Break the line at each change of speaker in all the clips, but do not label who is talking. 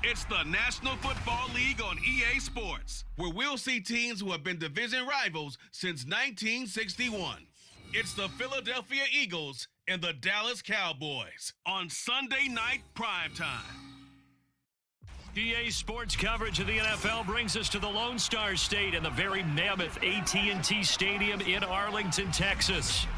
It's the National Football League on EA Sports, where we'll see teams who have been division rivals since 1961. It's the Philadelphia Eagles and the Dallas Cowboys on Sunday night primetime.
EA Sports coverage of the NFL brings us to the Lone Star State and the very mammoth AT&T Stadium in Arlington, Texas.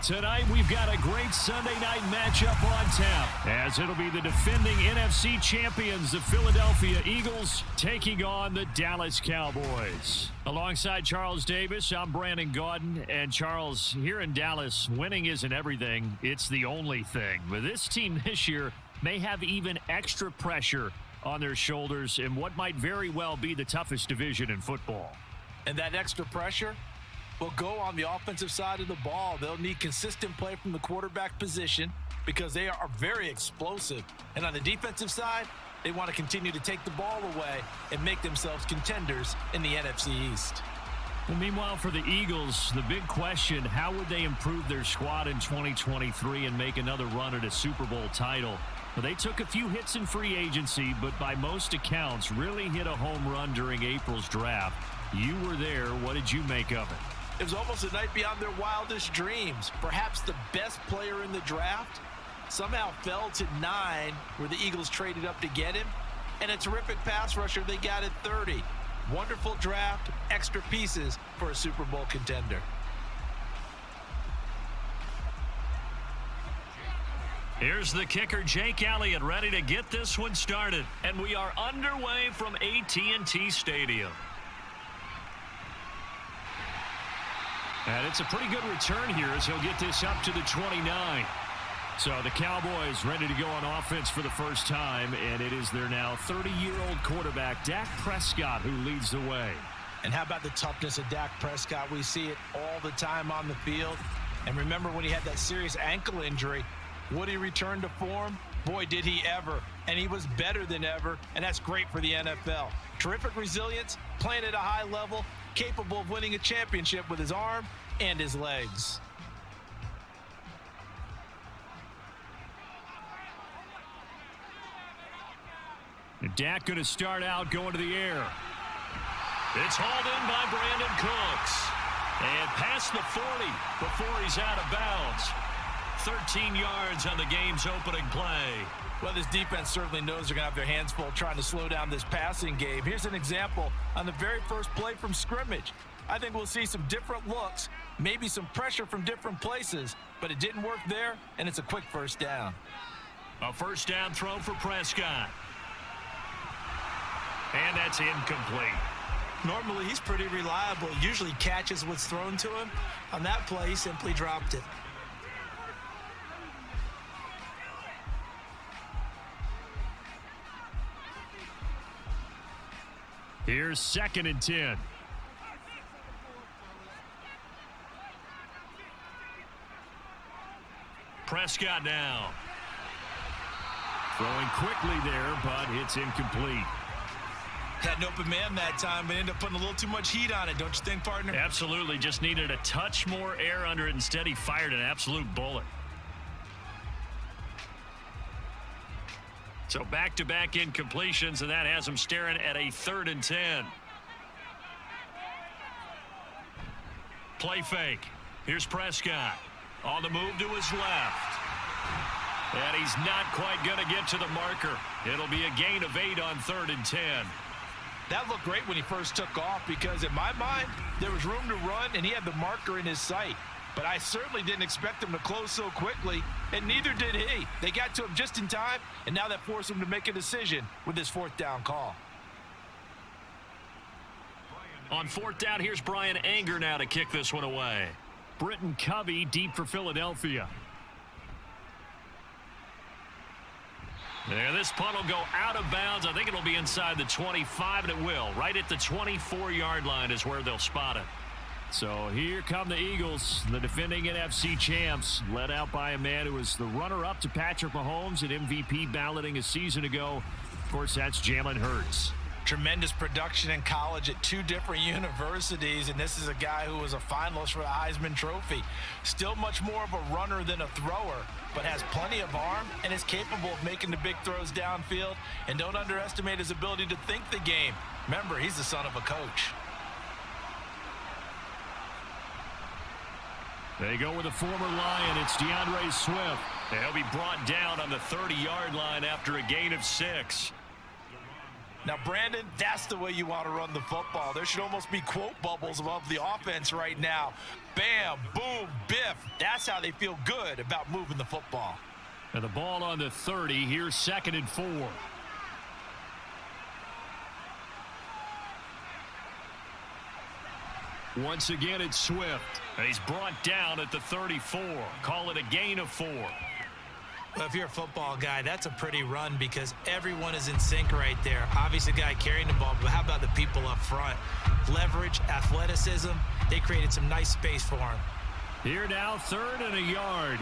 Tonight, we've got a great Sunday night matchup on tap, as it'll be the defending NFC champions, the Philadelphia Eagles, taking on the Dallas Cowboys. Alongside Charles Davis, I'm Brandon Gaudin. And Charles, here in Dallas, winning isn't everything. It's the only thing. But this team this year may have even extra pressure on their shoulders in what might very well be the toughest division in football.
And that extra pressure will go on the offensive side of the ball. They'll need consistent play from the quarterback position because they are very explosive. And on the defensive side, they want to continue to take the ball away and make themselves contenders in the NFC East.
Well, meanwhile, for the Eagles, the big question, how would they improve their squad in 2023 and make another run at a Super Bowl title? Well, they took a few hits in free agency, but by most accounts, really hit a home run during April's draft. You were there. What did you make of it?
It was almost a night beyond their wildest dreams. Perhaps the best player in the draft somehow fell to 9, where the Eagles traded up to get him. And a terrific pass rusher they got at 30. Wonderful draft, extra pieces for a Super Bowl contender.
Here's the kicker, Jake Elliott, ready to get this one started. And we are underway from AT&T Stadium. And it's a pretty good return here as he'll get this up to the 29. So the Cowboys ready to go on offense for the first time, and it is their now 30-year-old quarterback, Dak Prescott, who leads the way.
And how about the toughness of Dak Prescott? We see it all the time on the field. And remember when he had that serious ankle injury, would he return to form? Boy, did he ever. And he was better than ever, and that's great for the NFL. Terrific resilience, playing at a high level, capable of winning a championship with his arm and his legs.
And Dak going to start out going to the air. It's hauled in by Brandon Cooks. And past the 40 before he's out of bounds. 13 yards on the game's opening play.
Well, this defense certainly knows they're going to have their hands full trying to slow down this passing game. Here's an example on the very first play from scrimmage. I think we'll see some different looks, maybe some pressure from different places, but it didn't work there, and it's a quick first down.
A first down throw for Prescott. And that's incomplete.
Normally, he's pretty reliable. Usually catches what's thrown to him. On that play, he simply dropped it.
Here's 2nd and 10. Prescott now. Throwing quickly there, but it's incomplete.
Had an open man that time, but ended up putting a little too much heat on it, don't you think, partner?
Absolutely. Just needed a touch more air under it. Instead, he fired an absolute bullet. So back-to-back incompletions, and that has him staring at a 3rd and 10. Play fake. Here's Prescott. On the move to his left. And he's not quite going to get to the marker. It'll be a gain of 8 on 3rd and 10.
That looked great when he first took off because, in my mind, there was room to run, and he had the marker in his sight. But I certainly didn't expect him to close so quickly, and neither did he. They got to him just in time, and now that forced him to make a decision with his 4th down call.
On 4th down, here's Brian Anger now to kick this one away. Britton Covey deep for Philadelphia. And this punt will go out of bounds. I think it'll be inside the 25, and it will. Right at the 24-yard line is where they'll spot it. So here come the Eagles, the defending NFC champs, led out by a man who was the runner-up to Patrick Mahomes at MVP balloting a season ago. Of course, that's Jalen Hurts.
Tremendous production in college at 2 different universities, and this is a guy who was a finalist for the Heisman Trophy. Still much more of a runner than a thrower, but has plenty of arm and is capable of making the big throws downfield. And don't underestimate his ability to think the game. Remember, he's the son of a coach.
They go with a former Lion. It's DeAndre Swift. He'll be brought down on the 30-yard line after a gain of 6.
Now, Brandon, that's the way you want to run the football. There should almost be quote bubbles above the offense right now. Bam, boom, biff. That's how they feel good about moving the football.
And the ball on the 30. Here's 2nd and 4. Once again, it's Swift. And he's brought down at the 34. Call it a gain of 4.
Well, if you're a football guy, that's a pretty run because everyone is in sync right there. Obviously, the guy carrying the ball, but how about the people up front? Leverage, athleticism, they created some nice space for him.
Here now, 3rd and a yard.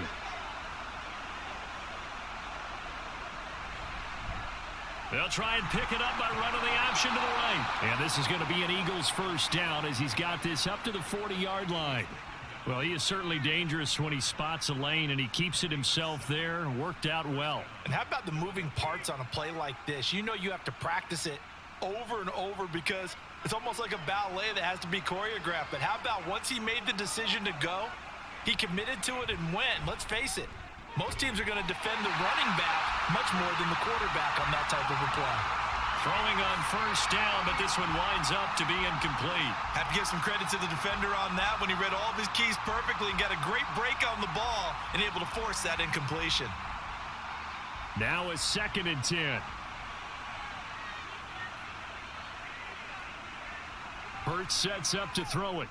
They'll try and pick it up by running the option to the right. And this is going to be an Eagles first down as he's got this up to the 40-yard line. Well, he is certainly dangerous when he spots a lane, and he keeps it himself there. Worked out well.
And how about the moving parts on a play like this? You know you have to practice it over and over because it's almost like a ballet that has to be choreographed. But how about once he made the decision to go, he committed to it and went. Let's face it, most teams are going to defend the running back much more than the quarterback on that type of a play.
Throwing on first down, but this one winds up to be incomplete.
Have to give some credit to the defender on that when he read all of his keys perfectly and got a great break on the ball and able to force that incompletion.
Now a 2nd and 10. Hurts sets up to throw it.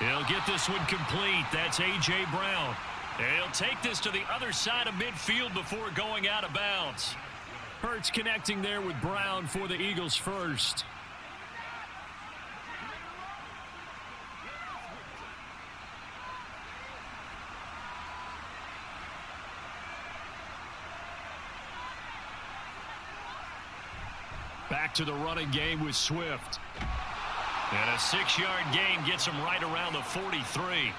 He'll get this one complete. That's A.J. Brown. He'll take this to the other side of midfield before going out of bounds. Hurts connecting there with Brown for the Eagles first. Back to the running game with Swift. And a 6-yard gain gets him right around the 43.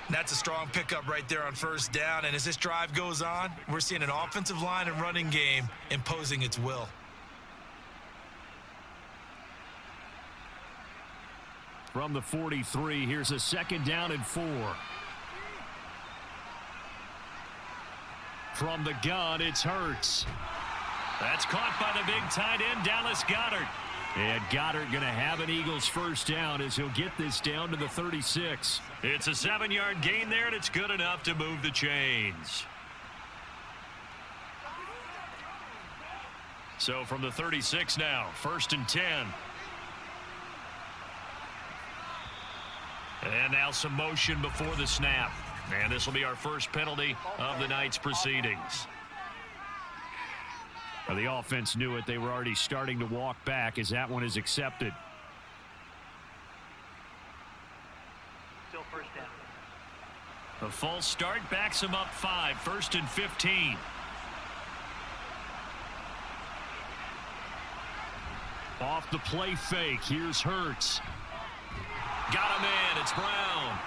That's a strong pickup right there on first down. And as this drive goes on, we're seeing an offensive line and running game imposing its will.
From the 43, here's a 2nd down and 4. From the gun, it's Hurts. That's caught by the big tight end, Dallas Goedert. And Goddard going to have an Eagles first down as he'll get this down to the 36. It's a 7-yard gain there, and it's good enough to move the chains. So from the 36 now, 1st and 10. And now some motion before the snap. And this will be our first penalty of the night's proceedings. Well, the offense knew it. They were already starting to walk back as that one is accepted.
Still first down.
The false start backs him up 5. 1st and 15. Off the play fake. Here's Hurts. Got him in. It's Brown.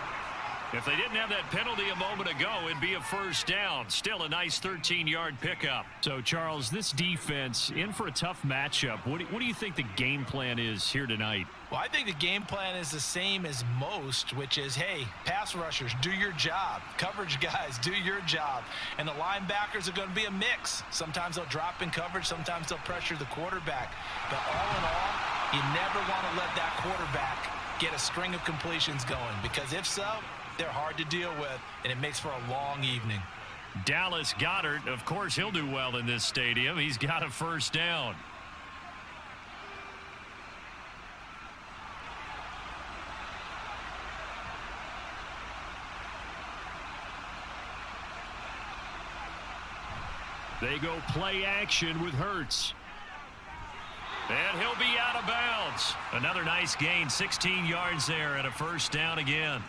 If they didn't have that penalty a moment ago, it'd be a first down. Still a nice 13-yard pickup. So, Charles, this defense in for a tough matchup. What do you think the game plan is here tonight?
Well, I think the game plan is the same as most, which is, hey, pass rushers, do your job. Coverage guys, do your job. And the linebackers are going to be a mix. Sometimes they'll drop in coverage. Sometimes they'll pressure the quarterback. But all in all, you never want to let that quarterback get a string of completions going, because if so, they're hard to deal with, and it makes for a long evening.
Dallas Goedert, of course, he'll do well in this stadium. He's got a first down. They go play action with Hurts. And he'll be out of bounds. Another nice gain, 16 yards there, and a first down again.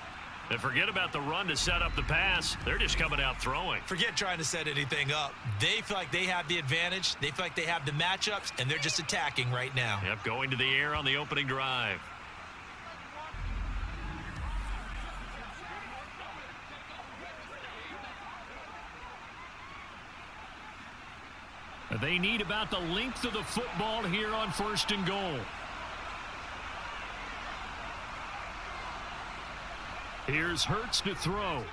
And forget about the run to set up the pass. They're just coming out throwing.
Forget trying to set anything up. They feel like they have the advantage. They feel like they have the matchups, and they're just attacking right now.
Yep, going to the air on the opening drive. They need about the length of the football here on 1st and goal. Here's Hurts to throw. Open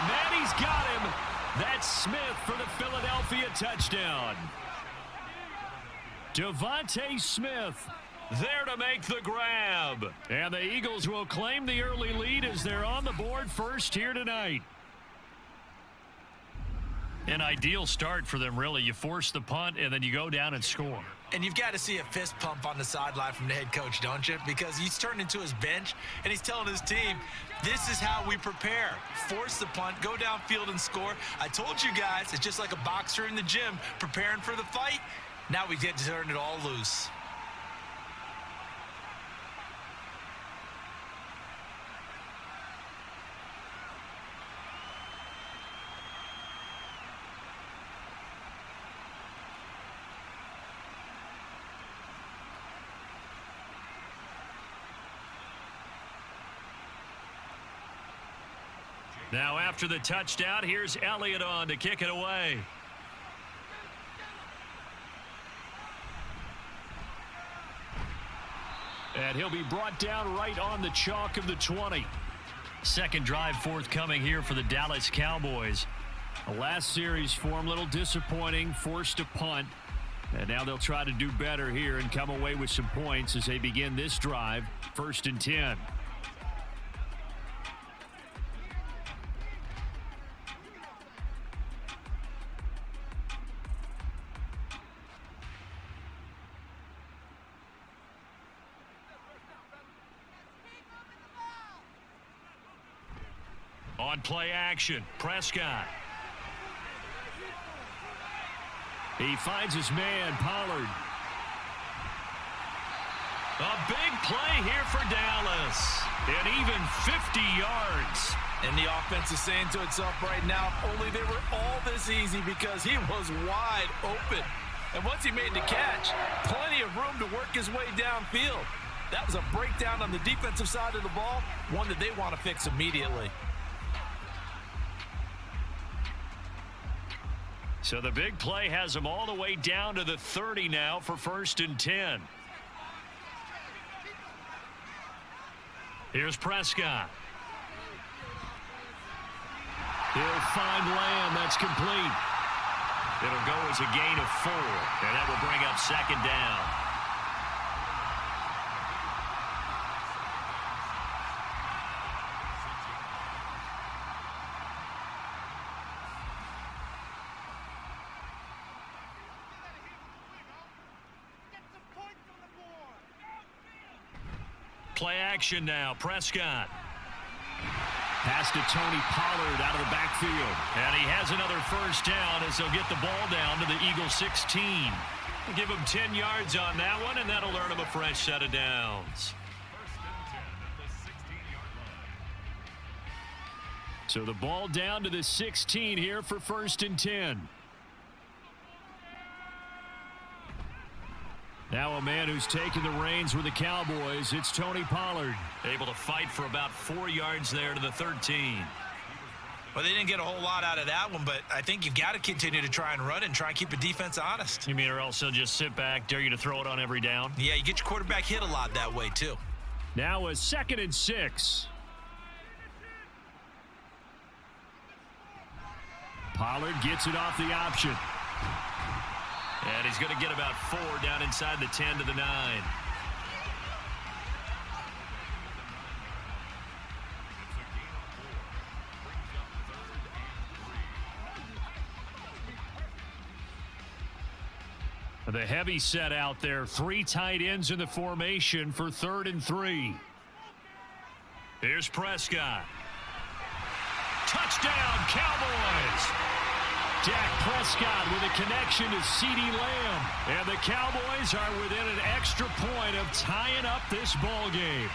man, he's got him. That's Smith for the Philadelphia touchdown. Devontae Smith there to make the grab. And the Eagles will claim the early lead as they're on the board first here tonight. An ideal start for them, really. You force the punt, and then you go down and score.
And you've got to see a fist pump on the sideline from the head coach, don't you? Because he's turned into his bench, and he's telling his team, this is how we prepare. Force the punt, go downfield and score. I told you guys, it's just like a boxer in the gym preparing for the fight. Now we get to turn it all loose.
Now after the touchdown, here's Elliott on to kick it away. And he'll be brought down right on the chalk of the 20. Second drive forthcoming here for the Dallas Cowboys. The last series for them, a little disappointing, forced a punt. And now they'll try to do better here and come away with some points as they begin this drive, 1st and 10. On play action, Prescott. He finds his man, Pollard. A big play here for Dallas. And even 50 yards.
And the offense is saying to itself right now, if only they were all this easy, because he was wide open. And once he made the catch, plenty of room to work his way downfield. That was a breakdown on the defensive side of the ball, one that they want to fix immediately.
So the big play has them all the way down to the 30 now for 1st and 10. Here's Prescott. He'll find Lamb. That's complete. It'll go as a gain of 4, and that will bring up 2nd down. Play action now, Prescott. Pass to Tony Pollard out of the backfield. And he has another 1st down as they'll get the ball down to the Eagles 16. We'll give him 10 yards on that one, and that'll earn him a fresh set of downs. So the ball down to the 16 here for 1st and 10. Now a man who's taken the reins with the Cowboys, it's Tony Pollard. Able to fight for about 4 yards there to the 13.
Well, they didn't get a whole lot out of that one, but I think you've got to continue to try and run and try and keep the defense honest.
You mean or else they'll just sit back, dare you to throw it on every down?
Yeah, you get your quarterback hit a lot that way, too.
Now a 2nd and 6. Pollard gets it off the option. And he's going to get about 4 down inside the 10 to the 9. The heavy set out there. 3 tight ends in the formation for 3rd and 3. Here's Prescott. Touchdown, Cowboys! Dak Prescott with a connection to CeeDee Lamb. And the Cowboys are within an extra point of tying up this ball game.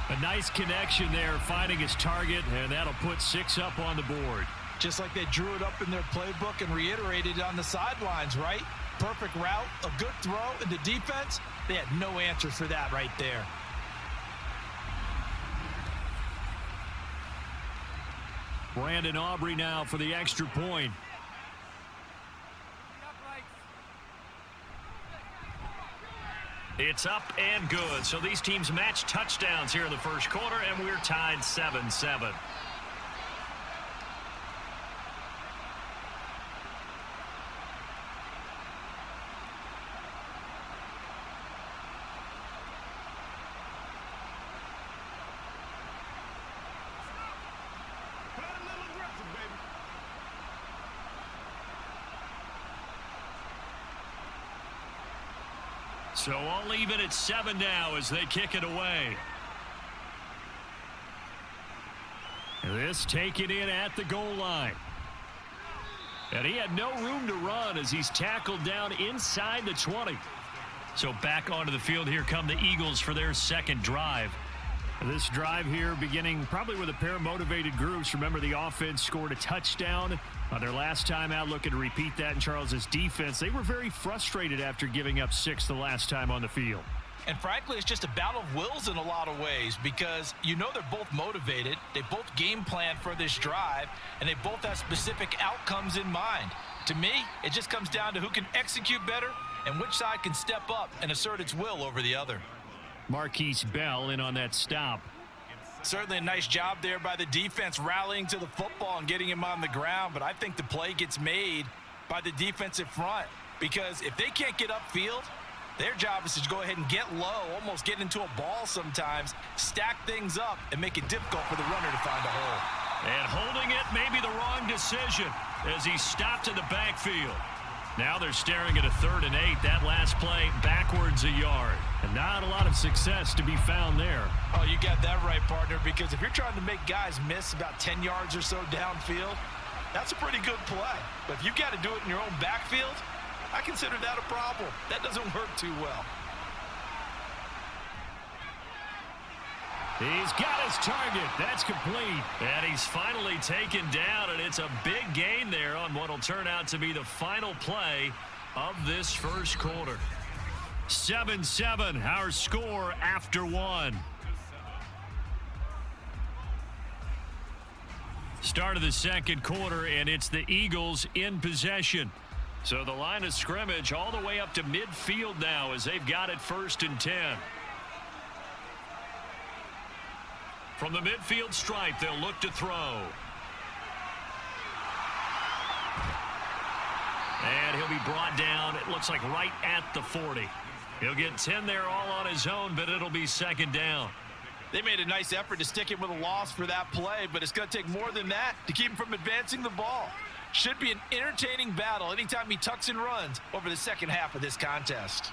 A nice connection there, finding his target, and that'll put 6 up on the board.
Just like they drew it up in their playbook and reiterated it on the sidelines, right? Perfect route, a good throw, and the defense, they had no answer for that right there.
Brandon Aubrey now for the extra point. It's up and good. So these teams match touchdowns here in the first quarter, and we're tied 7-7. So all even at 7 now as they kick it away. This taken in at the goal line. And he had no room to run as he's tackled down inside the 20. So back onto the field, here come the Eagles for their second drive. This drive here beginning probably with a pair of motivated groups. Remember, the offense scored a touchdown on their last time out, looking to repeat that in Charles's defense. They were very frustrated after giving up 6 the last time on the field.
And frankly, it's just a battle of wills in a lot of ways because you know they're both motivated. They both game plan for this drive, and they both have specific outcomes in mind. To me, it just comes down to who can execute better and which side can step up and assert its will over the other.
Marquise Bell in on that stop.
Certainly a nice job there by the defense rallying to the football and getting him on the ground, but I think the play gets made by the defensive front because if they can't get upfield, their job is to go ahead and get low, almost get into a ball sometimes, stack things up, and make it difficult for the runner to find a hole.
And holding it may be the wrong decision as he stopped in the backfield. Now they're staring at a 3rd and 8. That last play backwards a yard. And not a lot of success to be found there.
Oh, you got that right, partner, because if you're trying to make guys miss about 10 yards or so downfield, that's a pretty good play. But if you've got to do it in your own backfield, I consider that a problem. That doesn't work too well.
He's got his target. That's complete. And he's finally taken down, and it's a big gain there on what will turn out to be the final play of this first quarter. 7-7, our score after 1. Start of the second quarter, and it's the Eagles in possession. So the line of scrimmage all the way up to midfield now as they've got it 1st and 10. From the midfield stripe, they'll look to throw. And he'll be brought down, it looks like right at the 40. He'll get 10 there all on his own, but it'll be 2nd down.
They made a nice effort to stick him with a loss for that play, but it's going to take more than that to keep him from advancing the ball. Should be an entertaining battle anytime he tucks and runs over the second half of this contest.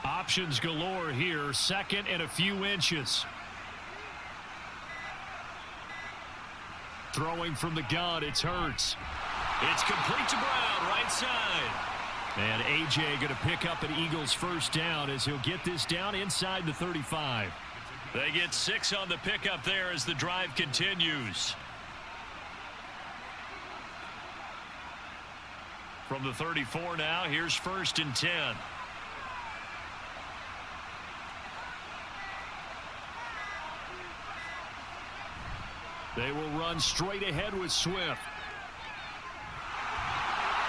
Options galore here, 2nd and a few inches. Throwing from the gun, it's Hurts. It's complete to Brown, right side. And A.J. going to pick up an Eagles 1st down as he'll get this down inside the 35. They get 6 on the pickup there as the drive continues. From the 34 now, here's 1st and 10. They will run straight ahead with Swift.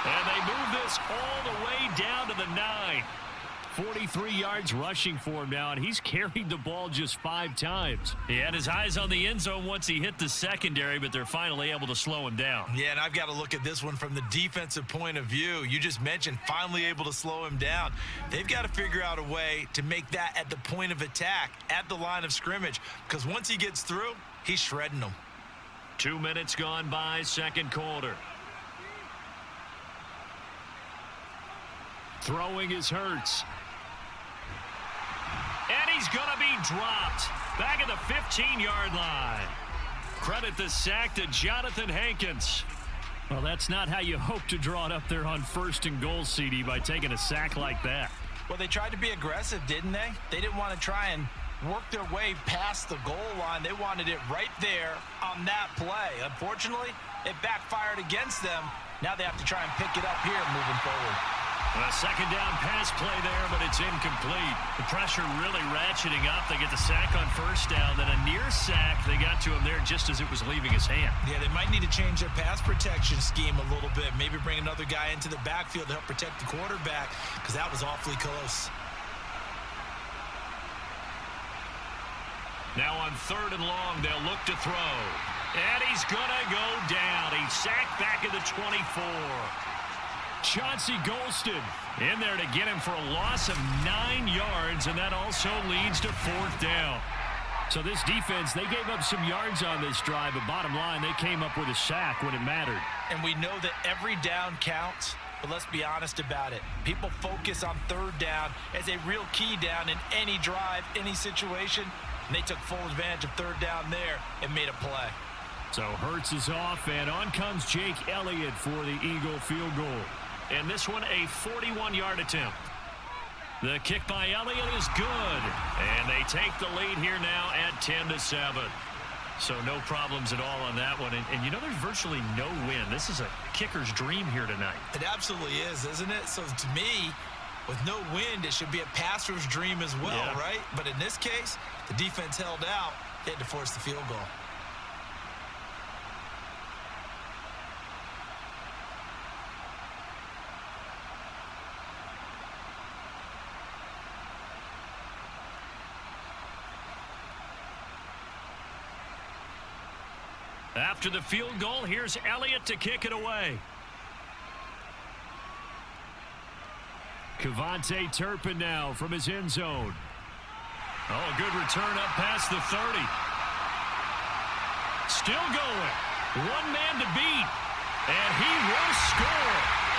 And they move this all the way down to the 9. 43 yards rushing for him now, and he's carried the ball just 5 times. He had his eyes on the end zone once he hit the secondary, but they're finally able to slow him down.
Yeah, and I've got to look at this one from the defensive point of view. You just mentioned finally able to slow him down. They've got to figure out a way to make that at the point of attack, at the line of scrimmage, because once he gets through, he's shredding them.
2 minutes gone by, second quarter. Throwing is Hurts. And he's going to be dropped back at the 15-yard line. Credit the sack to Jonathan Hankins. Well, that's not how you hope to draw it up there on 1st and goal, CD, by taking a sack like that.
Well, they tried to be aggressive, didn't they? They didn't want to try and worked their way past the goal line. They wanted it right there on that play. Unfortunately, it backfired against them. Now they have to try and pick it up here moving forward.
A second down pass play there, but it's incomplete. The pressure really ratcheting up. They get the sack on first down, then a near sack. They got to him there just as it was leaving his hand.
Yeah, they might need to change their pass protection scheme a little bit. Maybe bring another guy into the backfield to help protect the quarterback, because that was awfully close.
Now on 3rd and long, they'll look to throw. And he's going to go down. He's sacked back at the 24. Chauncey Golston in there to get him for a loss of 9 yards, and that also leads to 4th down. So this defense, they gave up some yards on this drive, but bottom line, they came up with a sack when it mattered.
And we know that every down counts, but let's be honest about it. People focus on 3rd down as a real key down in any drive, any situation, and they took full advantage of 3rd down there and made a play.
So Hurts is off, and on comes Jake Elliott for the Eagle field goal. And this one, a 41-yard attempt. The kick by Elliott is good. And they take the lead here now at 10-7. So no problems at all on that one. And you know, there's virtually no win. This is a kicker's dream here tonight.
It absolutely is, isn't it? So to me, with no wind, it should be a passer's dream as well,
yeah.
Right? But in this case, the defense held out. They had to force the field goal.
After the field goal, here's Elliott to kick it away. Kevontae Turpin now from his end zone. Oh, a good return up past the 30. Still going. One man to beat. And he will score.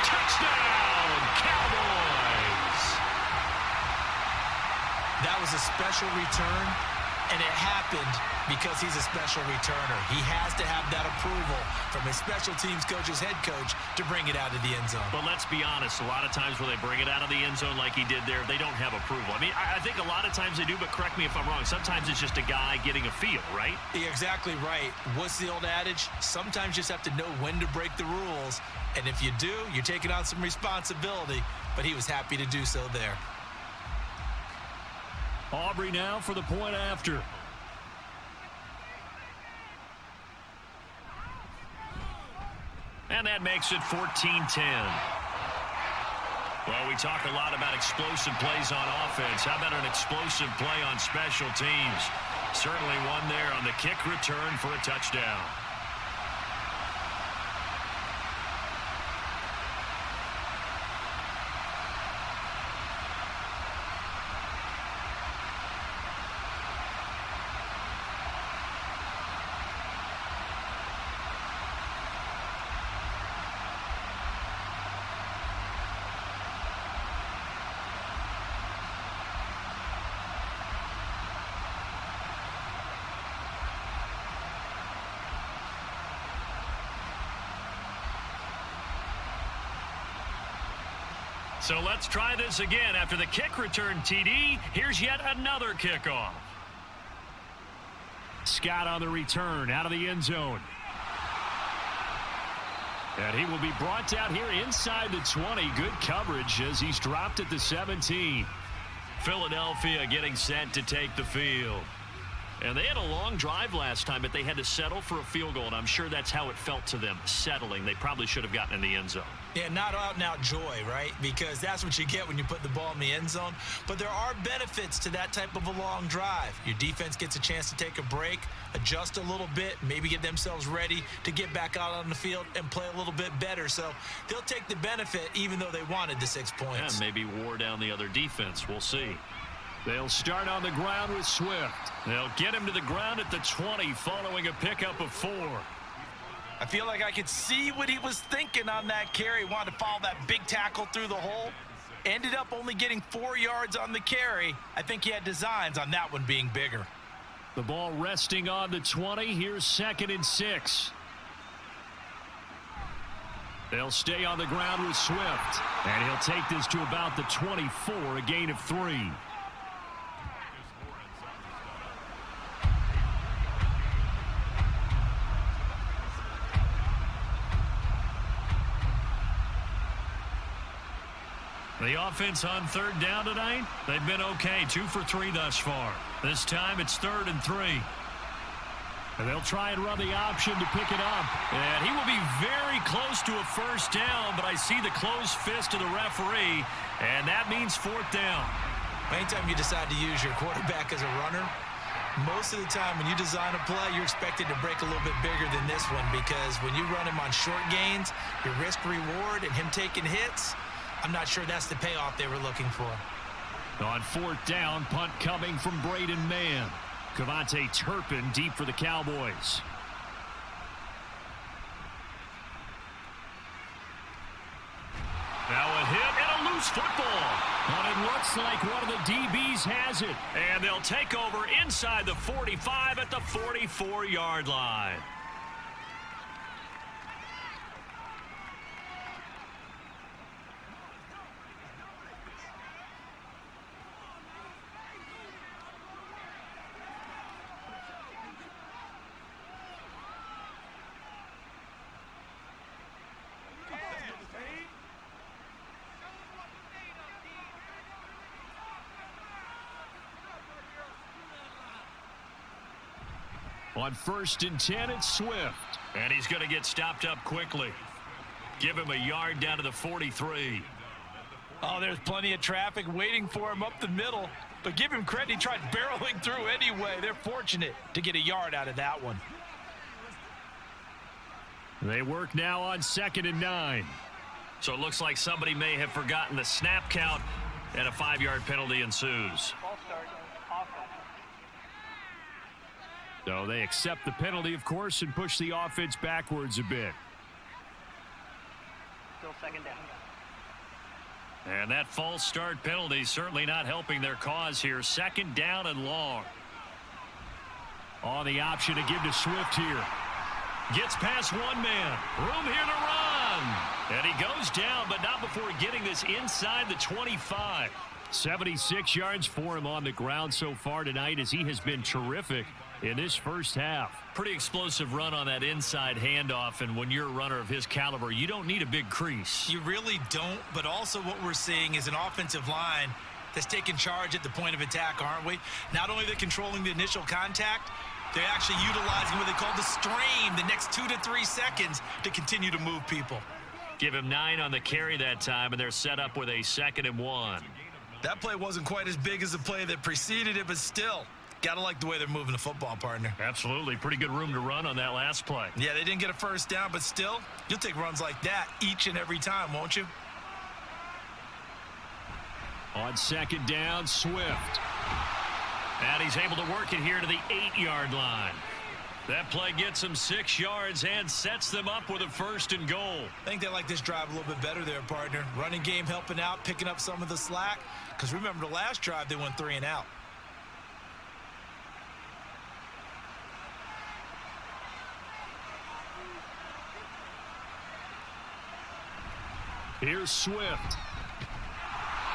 Touchdown, Cowboys.
That was a special return, and it happened because he's a special returner. He has to have that approval from his special teams coach's head coach to bring it out of the end zone.
But let's be honest, a lot of times when they bring it out of the end zone like he did there, they don't have approval. I mean, I think a lot of times they do, but correct me if I'm wrong. Sometimes it's just a guy getting a feel, right?
You're exactly right. What's the old adage? Sometimes you just have to know when to break the rules. And if you do, you're taking on some responsibility. But he was happy to do so there.
Aubrey now for the point after. And that makes it 14-10. Well, we talk a lot about explosive plays on offense. How about an explosive play on special teams? Certainly one there on the kick return for a touchdown. So let's try this again. After the kick return TD, here's yet another kickoff. Scott on the return out of the end zone. And he will be brought down here inside the 20. Good coverage as he's dropped at the 17. Philadelphia getting set to take the field. And they had a long drive last time, but they had to settle for a field goal, and I'm sure that's how it felt to them, settling. They probably should have gotten in the end zone.
Yeah, not out-and-out joy, right? Because that's what you get when you put the ball in the end zone. But there are benefits to that type of a long drive. Your defense gets a chance to take a break, adjust a little bit, maybe get themselves ready to get back out on the field and play a little bit better. So they'll take the benefit even though they wanted the 6 points.
Yeah, maybe wore down the other defense. We'll see. They'll start on the ground with Swift. They'll get him to the ground at the 20 following a pickup of 4.
I feel like I could see what he was thinking on that carry. Wanted to follow that big tackle through the hole. Ended up only getting 4 yards on the carry. I think he had designs on that one being bigger.
The ball resting on the 20. Here's 2nd and 6. They'll stay on the ground with Swift. And he'll take this to about the 24, a gain of 3. The offense on third down tonight, they've been okay, 2 for 3 thus far. This time it's 3rd and 3. And they'll try and run the option to pick it up. And he will be very close to a first down, but I see the closed fist of the referee, and that means 4th down.
Anytime you decide to use your quarterback as a runner, most of the time when you design a play, you're expected to break a little bit bigger than this one, because when you run him on short gains, your risk-reward and him taking hits, I'm not sure that's the payoff they were looking for.
On 4th down, punt coming from Braden Mann. Cavante Turpin deep for the Cowboys. Now a hit and a loose football. But it looks like one of the DBs has it. And they'll take over inside the 45 at the 44-yard line. On 1st and 10, it's Swift. And he's going to get stopped up quickly. Give him a yard down to the 43.
Oh, there's plenty of traffic waiting for him up the middle. But give him credit, he tried barreling through anyway. They're fortunate to get a yard out of that one.
They work now on 2nd and 9. So it looks like somebody may have forgotten the snap count, and a 5-yard penalty ensues.
Ball start, offense.
So they accept the penalty, of course, and push the offense backwards a bit.
Still 2nd down.
And that false start penalty certainly not helping their cause here. 2nd down and long. On the option to give to Swift here. Gets past one man. Room here to run. And he goes down, but not before getting this inside the 25. 76 yards for him on the ground so far tonight, as he has been terrific in this first half. Pretty explosive run on that inside handoff, and when you're a runner of his caliber, you don't need a big crease.
You really don't, but also what we're seeing is an offensive line that's taking charge at the point of attack, aren't we? Not only they're controlling the initial contact, they're actually utilizing what they call the strain, the next 2 to 3 seconds, to continue to move people.
Give him 9 on the carry that time, and they're set up with a 2nd and 1.
That play wasn't quite as big as the play that preceded it, but still, gotta like the way they're moving the football, partner.
Absolutely. Pretty good room to run on that last play.
Yeah, they didn't get a first down, but still, you'll take runs like that each and every time, won't you?
On 2nd down, Swift. And he's able to work it here to the 8-yard line. That play gets them 6 yards and sets them up with a 1st and goal.
I think they like this drive a little bit better there, partner. Running game helping out, picking up some of the slack. Because remember, the last drive, they went 3 and out.
Here's Swift.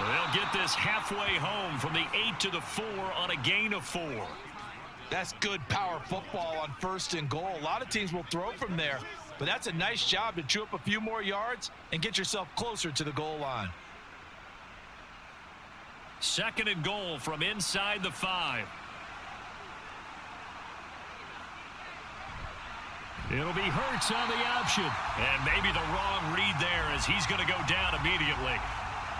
They'll get this halfway home from the 8 to the 4 on a gain of 4.
That's good power football on 1st and goal. A lot of teams will throw from there, but that's a nice job to chew up a few more yards and get yourself closer to the goal line.
2nd and goal from inside the 5. It'll be Hurts on the option. And maybe the wrong read there, as he's going to go down immediately.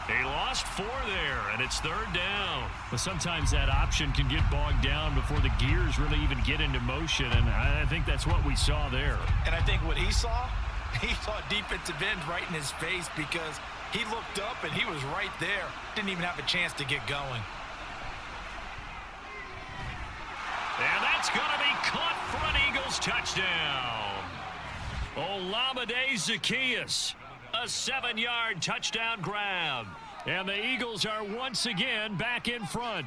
They lost 4 there, and it's 3rd down. But sometimes that option can get bogged down before the gears really even get into motion, and I think that's what we saw there.
And I think what he saw a defensive end right in his face, because he looked up and he was right there. Didn't even have a chance to get going.
And that's going to be caught for an Eagles touchdown. Olamide Zaccheaus, a 7-yard touchdown grab. And the Eagles are once again back in front.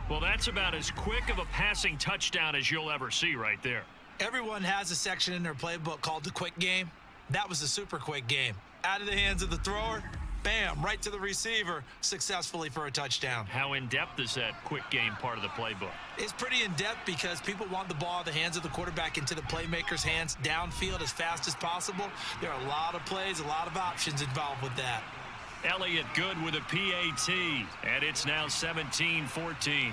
Well, that's about as quick of a passing touchdown as you'll ever see right there.
Everyone has a section in their playbook called the quick game. That was a super quick game. Out of the hands of the thrower, bam, right to the receiver, successfully for a touchdown.
How in-depth is that quick game part of the playbook?
It's pretty in-depth because people want the ball out of the hands of the quarterback into the playmaker's hands downfield as fast as possible. There are a lot of plays, a lot of options involved with that.
Elliott good with a PAT, and it's now 17-14.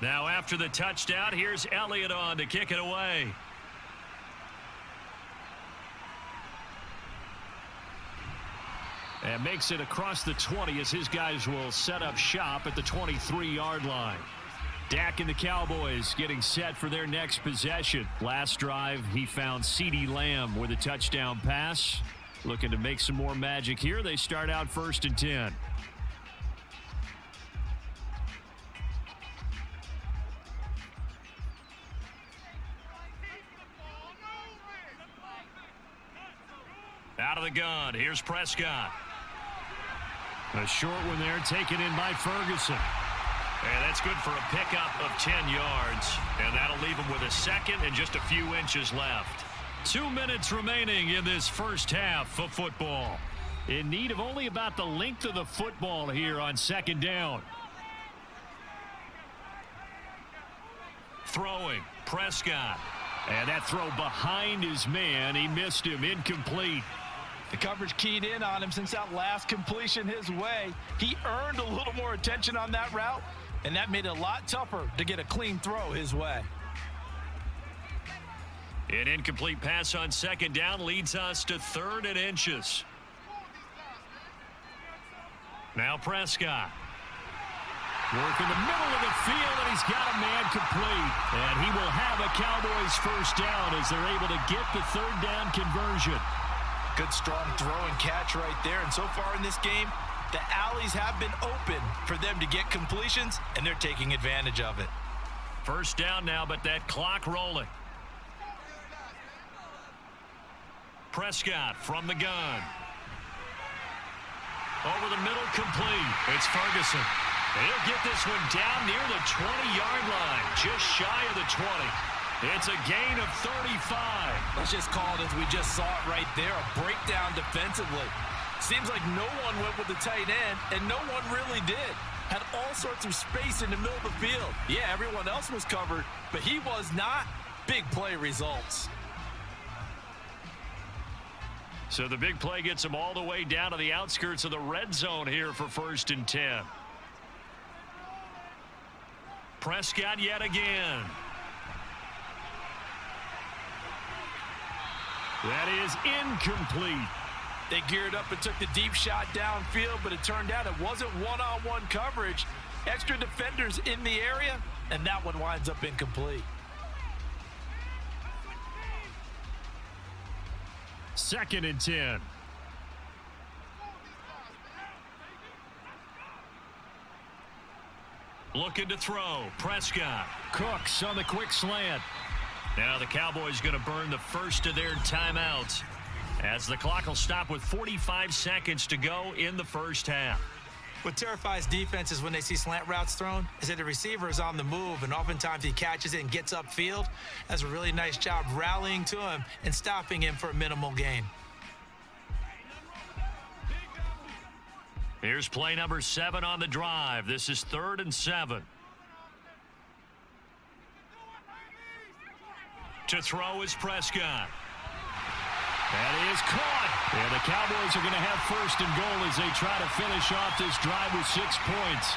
Now after the touchdown, here's Elliott on to kick it away. And makes it across the 20 as his guys will set up shop at the 23-yard line. Dak and the Cowboys getting set for their next possession. Last drive, he found CeeDee Lamb with a touchdown pass. Looking to make some more magic here. They start out 1st and 10. Out of the gun, here's Prescott. A short one there, taken in by Ferguson. And that's good for a pickup of 10 yards. And that'll leave him with a second and just a few inches left. 2 minutes remaining in this first half of football. In need of only about the length of the football here on 2nd down. Throwing, Prescott. And that throw behind his man, he missed him, incomplete.
The coverage keyed in on him since that last completion his way. He earned a little more attention on that route, and that made it a lot tougher to get a clean throw his way.
An incomplete pass on 2nd down leads us to 3rd and inches. Now Prescott. Work in the middle of the field, and he's got a man complete. And he will have a Cowboys first down as they're able to get the 3rd down conversion.
Good strong throw and catch right there. And so far in this game, the alleys have been open for them to get completions, and they're taking advantage of it.
First down now, but that clock rolling. Prescott from the gun. Over the middle, complete. It's Ferguson. He'll get this one down near the 20-yard line, just shy of the 20. It's a gain of 35.
Let's just call it as we just saw it right there, a breakdown defensively. Seems like no one went with the tight end, and no one really did. Had all sorts of space in the middle of the field. Yeah, everyone else was covered, but he was not. Big play results.
So the big play gets him all the way down to the outskirts of the red zone here for 1st and 10. Prescott yet again. That is incomplete.
They geared up and took the deep shot downfield, but it turned out it wasn't one-on-one coverage. Extra defenders in the area, and that one winds up incomplete.
2nd and 10. Looking to throw. Prescott. Cooks on the quick slant. Now the Cowboys going to burn the first of their timeouts as the clock will stop with 45 seconds to go in the first half.
What terrifies defenses when they see slant routes thrown is that the receiver is on the move, and oftentimes he catches it and gets upfield. Does a really nice job rallying to him and stopping him for a minimal gain.
Here's play number 7 on the drive. This is 3rd and 7. To throw is Prescott. That is caught. And the Cowboys are going to have 1st and goal as they try to finish off this drive with 6 points.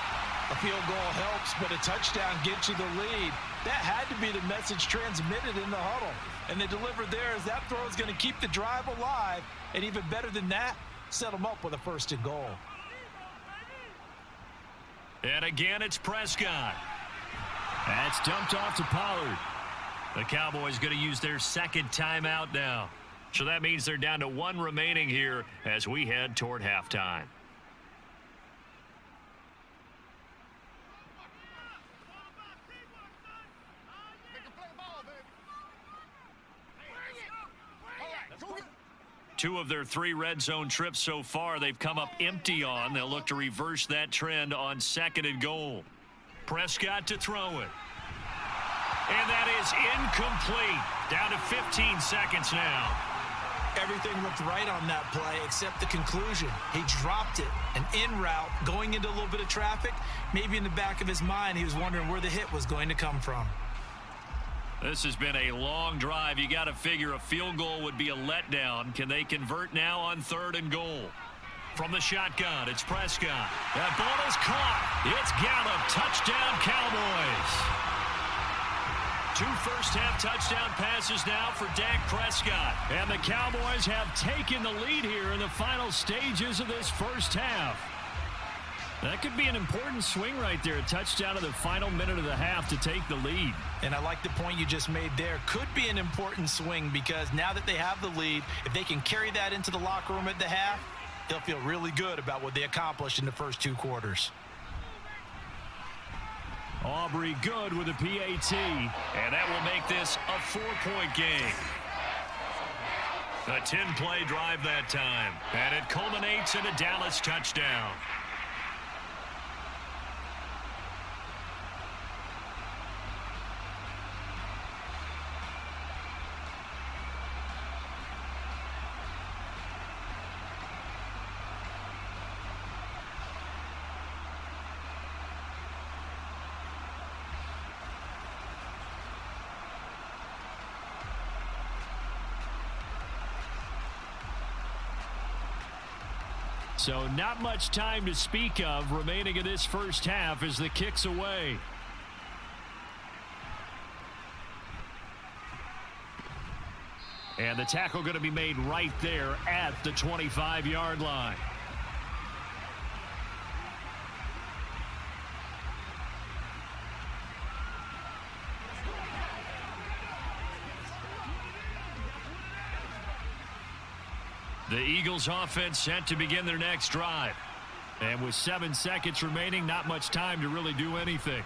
A field goal helps, but a touchdown gets you the lead. That had to be the message transmitted in the huddle. And they delivered there as that throw is going to keep the drive alive. And even better than that, set them up with a 1st and goal.
And again, it's Prescott. That's dumped off to Pollard. The Cowboys going to use their 2nd timeout now. So that means they're down to 1 remaining here as we head toward halftime. Two of their 3 red zone trips so far they've come up empty on. They'll look to reverse that trend on 2nd and goal. Prescott to throw it. And that is incomplete. Down to 15 seconds now.
Everything looked right on that play except the conclusion. He dropped it, an in route, going into a little bit of traffic. Maybe in the back of his mind, he was wondering where the hit was going to come from.
This has been a long drive. You got to figure a field goal would be a letdown. Can they convert now on 3rd and goal? From the shotgun, it's Prescott. That ball is caught. It's Gallup. Touchdown, Cowboys. 2 first-half touchdown passes now for Dak Prescott. And the Cowboys have taken the lead here in the final stages of this first half. That could be an important swing right there. A touchdown in the final minute of the half to take the lead.
And I like the point you just made there. Could be an important swing because now that they have the lead, if they can carry that into the locker room at the half, they'll feel really good about what they accomplished in the first 2 quarters.
Aubrey good with a PAT, and that will make this a 4-point game. A 10-play drive that time, and it culminates in a Dallas touchdown. So not much time to speak of remaining in this first half as the kick's away. And the tackle going to be made right there at the 25-yard line. The Eagles offense set to begin their next drive. And with 7 seconds remaining, not much time to really do anything.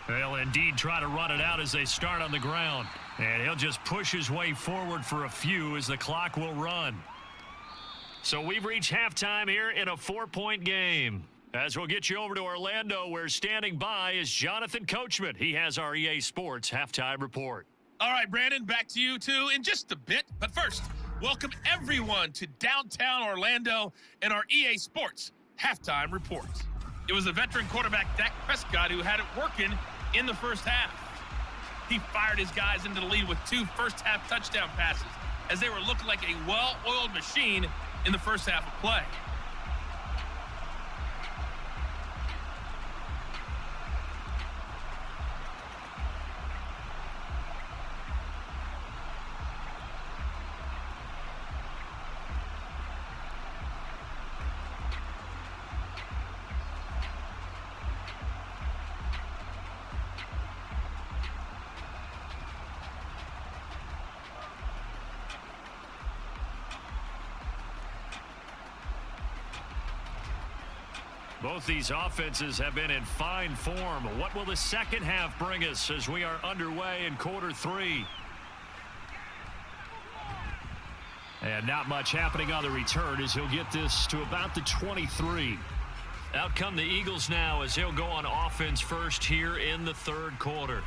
They'll indeed try to run it out as they start on the ground. And he'll just push his way forward for a few as the clock will run. So we've reached halftime here in a 4-point game. As we'll get you over to Orlando, where standing by is Jonathan Coachman. He has our EA Sports halftime report.
All right, Brandon, back to you two in just a bit. But first, welcome everyone to downtown Orlando and our EA Sports halftime reports. It was the veteran quarterback Dak Prescott who had it working in the first half. He fired his guys into the lead with 2 first-half touchdown passes as they were looking like a well-oiled machine in the first half of play.
Both these offenses have been in fine form. What will the second half bring us as we are underway in quarter 3? And not much happening on the return as he'll get this to about the 23. Out come the Eagles now as he'll go on offense first here in the third quarter.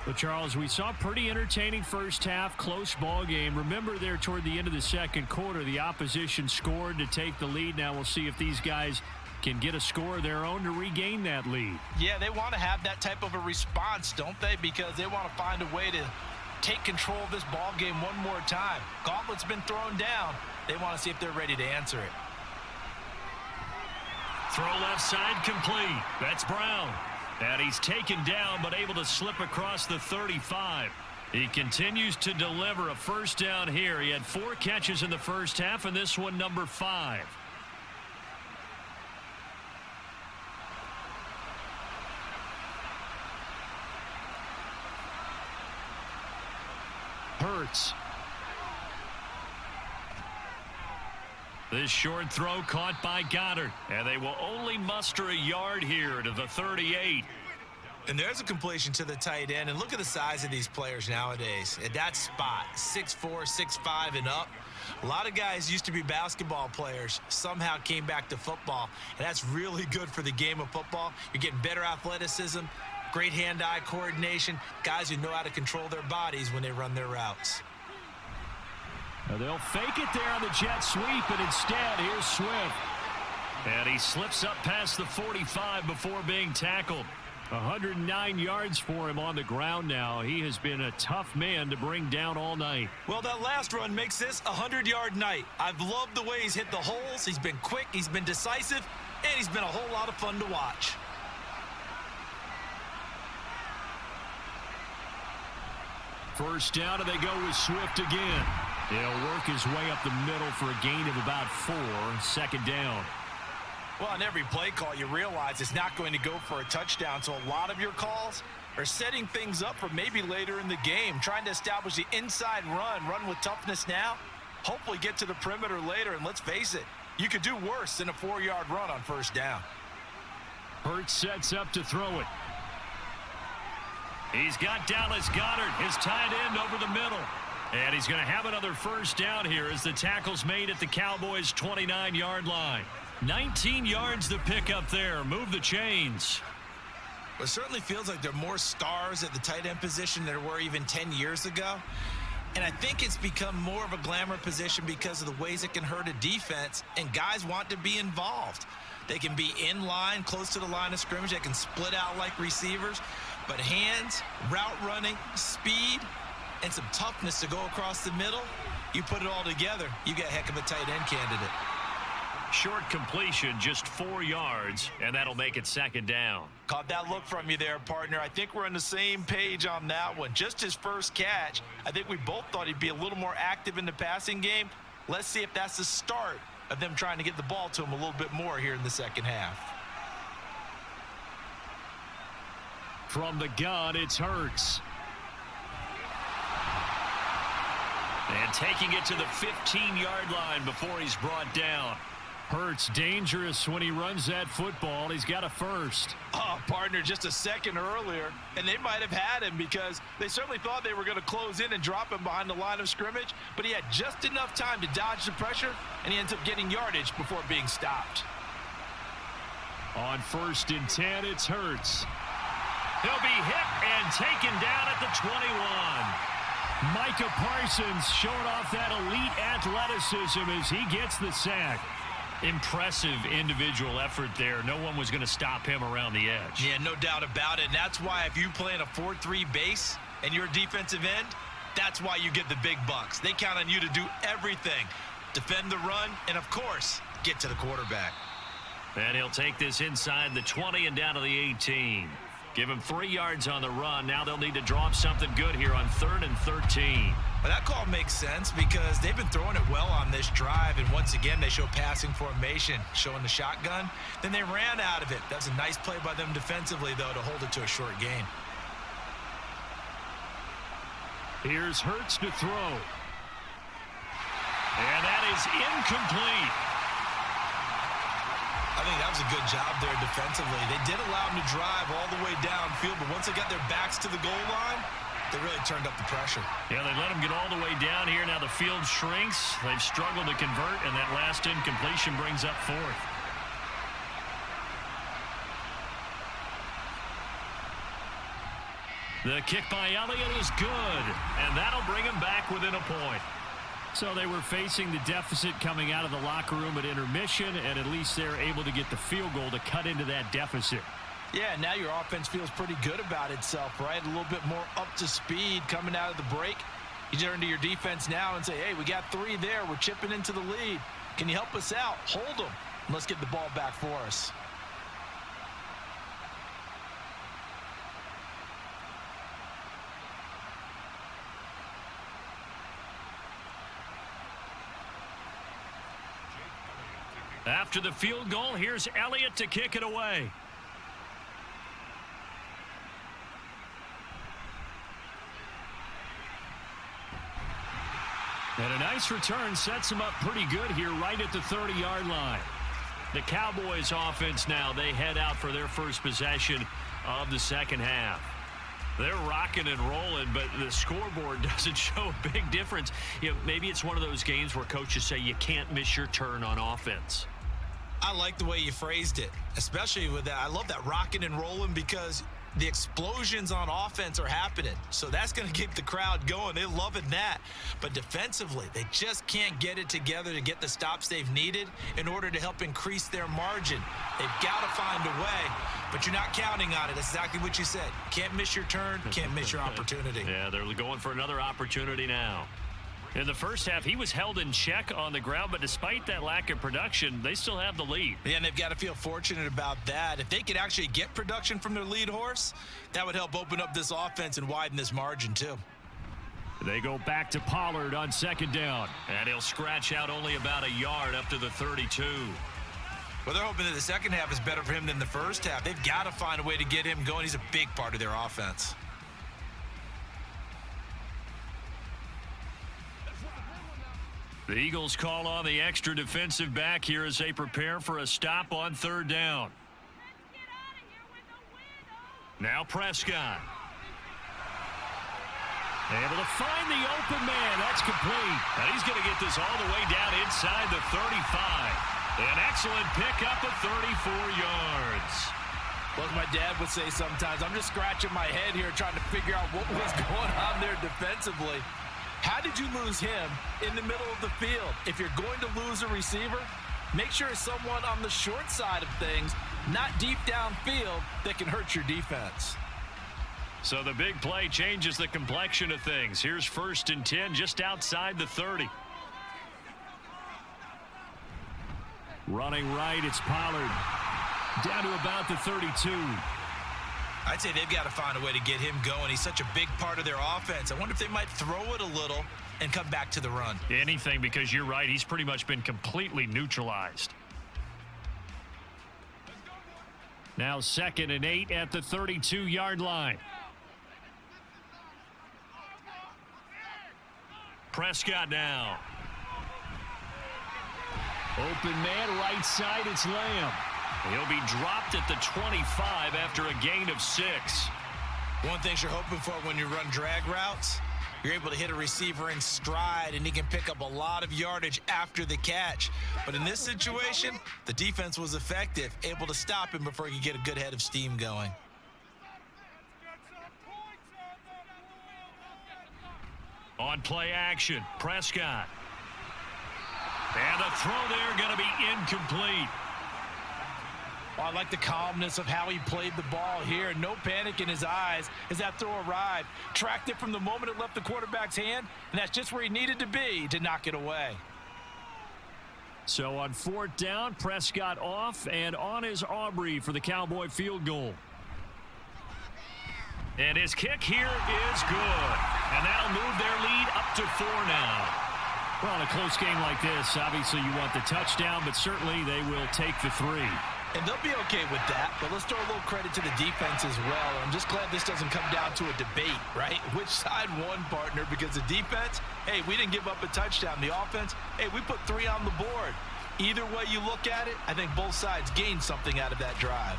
But Charles, we saw a pretty entertaining first half, close ball game. Remember there toward the end of the second quarter, the opposition scored to take the lead. Now we'll see if these guys can get a score of their own to regain that lead.
Yeah, they want to have that type of a response, don't they? Because they want to find a way to take control of this ball game one more time. Gauntlet's been thrown down. They want to see if they're ready to answer it.
Throw left side complete. That's Brown. And he's taken down but able to slip across the 35. He continues to deliver a first down here. He had 4 catches in the first half, and this one number 5. Hurts. This short throw caught by Goddard. And they will only muster a yard here to the 38.
And there's a completion to the tight end. And look at the size of these players nowadays. At that spot, 6'4", 6'5", and up. A lot of guys used to be basketball players, somehow came back to football. And that's really good for the game of football. You're getting better athleticism,
great hand-eye coordination, guys who know how to control their bodies when they run their routes.
Now they'll fake it there on the jet sweep, and instead, here's Swift. And he slips up past the 45 before being tackled. 109 yards for him on the ground now. He has been a tough man to bring down all night.
Well, that last run makes this a 100-yard night. I've loved the way he's hit the holes. He's been quick, he's been decisive, and he's been a whole lot of fun to watch.
First down, and they go with Swift again. He'll work his way up the middle for a gain of about 4. Second down.
Well, on every play call, you realize it's not going to go for a touchdown, so a lot of your calls are setting things up for maybe later in the game, trying to establish the inside run with toughness now, hopefully get to the perimeter later, and let's face it, you could do worse than a 4-yard run on first down.
Hurts sets up to throw it. He's got Dallas Goedert, his tight end, over the middle. And he's going to have another first down here as the tackle's made at the Cowboys' 29-yard line. 19 yards to pick up there. Move the chains.
Well, it certainly feels like there are more stars at the tight end position than there were even 10 years ago. And I think it's become more of a glamour position because of the ways it can hurt a defense, and guys want to be involved. They can be in line, close to the line of scrimmage. They can split out like receivers. But hands, route running, speed, and some toughness to go across the middle, you put it all together, you get a heck of a tight end candidate.
Short completion, just 4 yards, and that'll make it second down.
Caught that look from you there, partner. I think we're on the same page on that one. Just his first catch, I think we both thought he'd be a little more active in the passing game. Let's see if that's the start of them trying to get the ball to him a little bit more here in the second half.
From the gun, it's Hurts. And taking it to the 15-yard line before he's brought down. Hurts dangerous when he runs that football. He's got a first.
Oh, partner, just a second earlier, and they might have had him because they certainly thought they were going to close in and drop him behind the line of scrimmage, but he had just enough time to dodge the pressure, and he ends up getting yardage before being stopped.
On 1st and 10, it's Hurts. He'll be hit and taken down at the 21. Micah Parsons showing off that elite athleticism as he gets the sack. Impressive individual effort there. No one was going to stop him around the edge.
Yeah, no doubt about it. And that's why if you play in a 4-3 base and you're a defensive end, that's why you get the big bucks. They count on you to do everything. Defend the run and, of course, get to the quarterback.
And he'll take this inside the 20 and down to the 18. Give him 3 yards on the run. Now they'll need to draw up something good here on 3rd and 13.
Well, that call makes sense because they've been throwing it well on this drive, and once again they show passing formation, showing the shotgun. Then they ran out of it. That's a nice play by them defensively, though, to hold it to a short gain.
Here's Hurts to throw. And that is incomplete.
I think that was a good job there defensively. They did allow them to drive all the way downfield, but once they got their backs to the goal line, they really turned up the pressure.
Yeah, they let them get all the way down here. Now the field shrinks. They've struggled to convert, and that last incompletion brings up 4th. The kick by Elliott is good, and that'll bring him back within a point. So they were facing the deficit coming out of the locker room at intermission, and at least they're able to get the field goal to cut into that deficit.
Yeah, now your offense feels pretty good about itself, right? A little bit more up to speed coming out of the break. You turn to your defense now and say, hey, we got 3 there. We're chipping into the lead. Can you help us out? Hold them. And let's get the ball back for us.
After the field goal, here's Elliott to kick it away. And a nice return sets him up pretty good here right at the 30-yard line. The Cowboys offense now, they head out for their first possession of the second half. They're rocking and rolling, but the scoreboard doesn't show a big difference. You know, maybe it's one of those games where coaches say you can't miss your turn on offense.
I like the way you phrased it, especially with that. I love that rocking and rolling because the explosions on offense are happening. So that's going to keep the crowd going. They're loving that. But defensively, they just can't get it together to get the stops they've needed in order to help increase their margin. They've got to find a way, but you're not counting on it. That's exactly what you said. Can't miss your turn, can't miss your opportunity.
Yeah, they're going for another opportunity now. In the first half, he was held in check on the ground, but despite that lack of production, they still have the lead.
Yeah, and they've got to feel fortunate about that. If they could actually get production from their lead horse, that would help open up this offense and widen this margin too.
They go back to Pollard on second down, and he'll scratch out only about a yard up to the 32.
Well, they're hoping that the second half is better for him than the first half. They've got to find a way to get him going. He's a big part of their offense.
The Eagles call on the extra defensive back here as they prepare for a stop on third down. Now Prescott. Able to find the open man. That's complete. And he's going to get this all the way down inside the 35. An excellent pickup of 34 yards.
Well, as my dad would say sometimes, I'm just scratching my head here trying to figure out what was going on there defensively. How did you lose him in the middle of the field? If you're going to lose a receiver, make sure it's someone on the short side of things, not deep downfield, that can hurt your defense.
So the big play changes the complexion of things. Here's 1st and 10 just outside the 30. Running right, it's Pollard. Down to about the 32.
I'd say they've got to find a way to get him going. He's such a big part of their offense. I wonder if they might throw it a little and come back to the run.
Anything, because you're right. He's pretty much been completely neutralized. Now 2nd and 8 at the 32-yard line. Prescott now. Open man, right side, it's Lamb. He'll be dropped at the 25 after a gain of 6.
One thing you're hoping for when you run drag routes, you're able to hit a receiver in stride, and he can pick up a lot of yardage after the catch. But in this situation, the defense was effective, able to stop him before he could get a good head of steam going.
On play action, Prescott. And the throw there going to be incomplete.
Well, I like the calmness of how he played the ball here. No panic in his eyes as that throw arrived. Tracked it from the moment it left the quarterback's hand, and that's just where he needed to be to knock it away.
So on 4th down, Prescott off, and on is Aubrey for the Cowboy field goal. And his kick here is good. And that'll move their lead up to 4 now. Well, in a close game like this, obviously you want the touchdown, but certainly they will take the 3.
And they'll be okay with that, but let's throw a little credit to the defense as well. I'm just glad this doesn't come down to a debate, right? Which side won, partner? Because the defense, hey, we didn't give up a touchdown. The offense, hey, we put 3 on the board. Either way you look at it, I think both sides gained something out of that drive.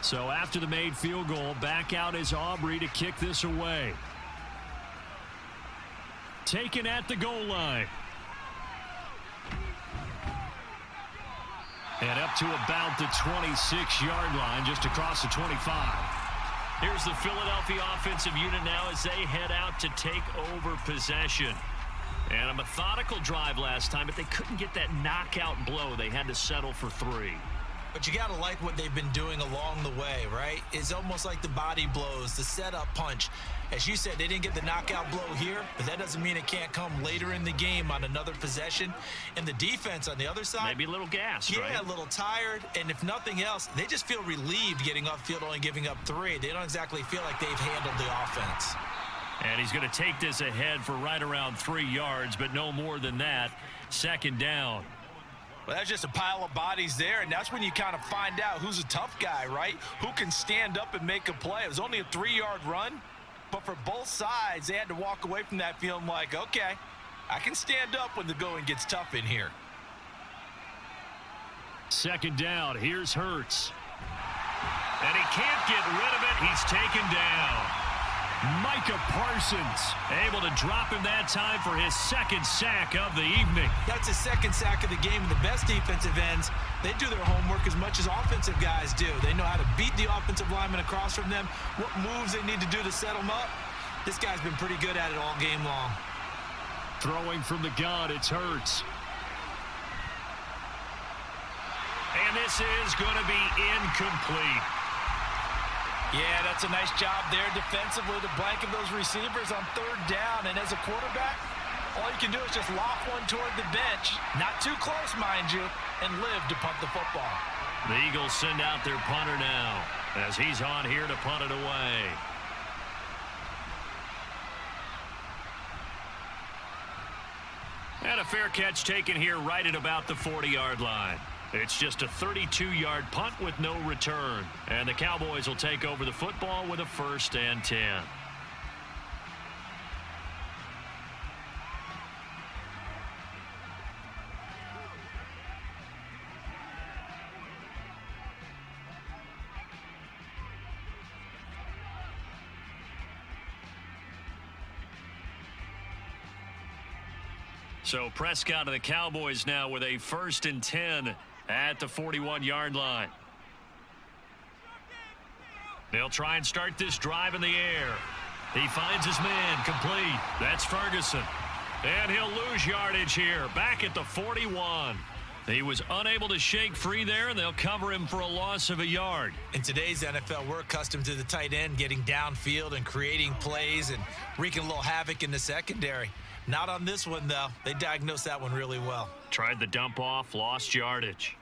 So after the made field goal, back out is Aubrey to kick this away. Taken at the goal line. And up to about the 26-yard line, just across the 25. Here's the Philadelphia offensive unit now as they head out to take over possession. And a methodical drive last time, but they couldn't get that knockout blow. They had to settle for 3.
But you got to like what they've been doing along the way, right? It's almost like the body blows, the setup punch. As you said, they didn't get the knockout blow here, but that doesn't mean it can't come later in the game on another possession. And the defense on the other side,
maybe a little gassed, right?
Yeah, a little tired. And if nothing else, they just feel relieved getting upfield, only giving up 3. They don't exactly feel like they've handled the offense.
And he's going to take this ahead for right around 3 yards, but no more than that. 2nd down.
Well, that's just a pile of bodies there, and that's when you kind of find out who's a tough guy, right? Who can stand up and make a play. It was only a 3-yard run, but for both sides, they had to walk away from that feeling like, okay, I can stand up when the going gets tough in here.
2nd down, here's Hurts. And he can't get rid of it. He's taken down. Micah Parsons able to drop him that time for his second sack of the evening.
That's his second sack of the game. The best defensive ends, they do their homework as much as offensive guys do. They know how to beat the offensive lineman across from them, what moves they need to do to set them up. This guy's been pretty good at it all game long.
Throwing from the gun, it's Hurts. And this is going to be incomplete.
Yeah, that's a nice job there defensively to blanket those receivers on third down. And as a quarterback, all you can do is just loft one toward the bench, not too close, mind you, and live to punt the football.
The Eagles send out their punter now as he's on here to punt it away. And a fair catch taken here right at about the 40-yard line. It's just a 32-yard punt with no return. And the Cowboys will take over the football with a 1st and 10. So Prescott and the Cowboys now with a 1st and 10 at the 41-yard line. They'll try and start this drive in the air. He finds his man complete. That's Ferguson. And he'll lose yardage here back at the 41. He was unable to shake free there, and they'll cover him for a loss of a yard.
In today's NFL, we're accustomed to the tight end getting downfield and creating plays and wreaking a little havoc in the secondary. Not on this one, though. They diagnosed that one really well.
Tried the dump off, lost yardage.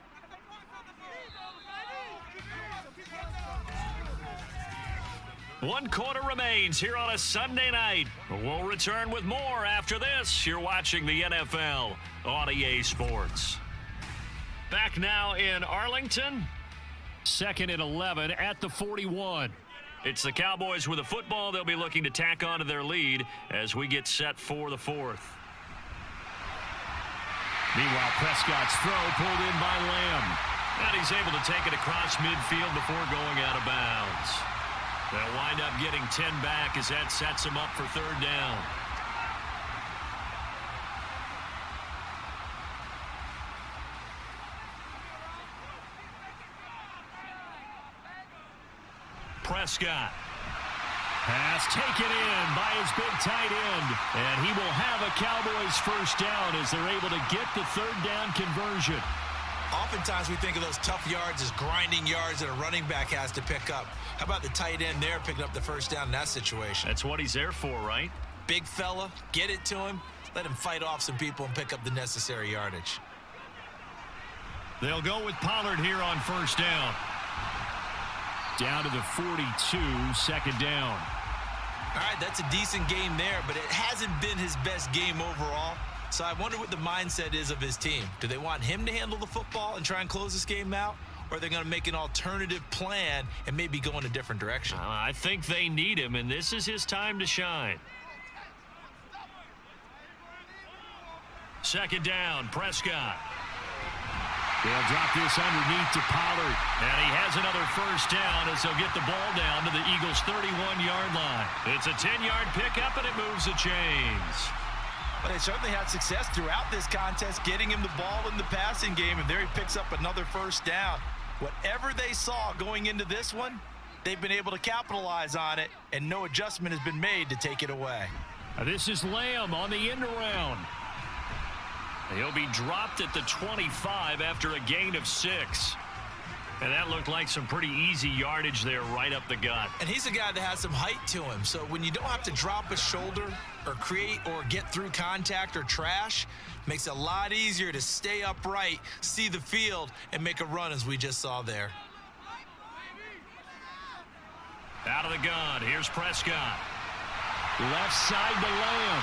One quarter remains here on a Sunday night. We'll return with more after this. You're watching the NFL on EA Sports. Back now in Arlington. 2nd and 11 at the 41. It's the Cowboys with the football. They'll be looking to tack on to their lead as we get set for the 4th. Meanwhile, Prescott's throw pulled in by Lamb. And he's able to take it across midfield before going out of bounds. They'll wind up getting 10 back as that sets him up for 3rd down. Prescott. Pass taken in by his big tight end. And he will have a Cowboys 1st down as they're able to get the 3rd down conversion.
Oftentimes we think of those tough yards as grinding yards that a running back has to pick up. How about the tight end there picking up the 1st down in that situation?
That's what he's there for, right?
Big fella, get it to him, let him fight off some people and pick up the necessary yardage.
They'll go with Pollard here on 1st down. Down to the 42, 2nd down.
All right, that's a decent game there, but it hasn't been his best game overall. So I wonder what the mindset is of his team. Do they want him to handle the football and try and close this game out? Or are they going to make an alternative plan and maybe go in a different direction?
I think they need him, and this is his time to shine. 2nd down, Prescott. They'll drop this underneath to Pollard. And he has another 1st down as they'll get the ball down to the Eagles' 31-yard line. It's a 10-yard pickup, and it moves the chains.
But they certainly had success throughout this contest, getting him the ball in the passing game, and there he picks up another 1st down. Whatever they saw going into this one, they've been able to capitalize on it, and no adjustment has been made to take it away.
This is Lamb on the end around. He'll be dropped at the 25 after a gain of 6. And that looked like some pretty easy yardage there right up the gut.
And he's a guy that has some height to him. So when you don't have to drop a shoulder or create or get through contact or trash, makes it a lot easier to stay upright, see the field, and make a run as we just saw there.
Out of the gun, here's Prescott. Left side to Lamb.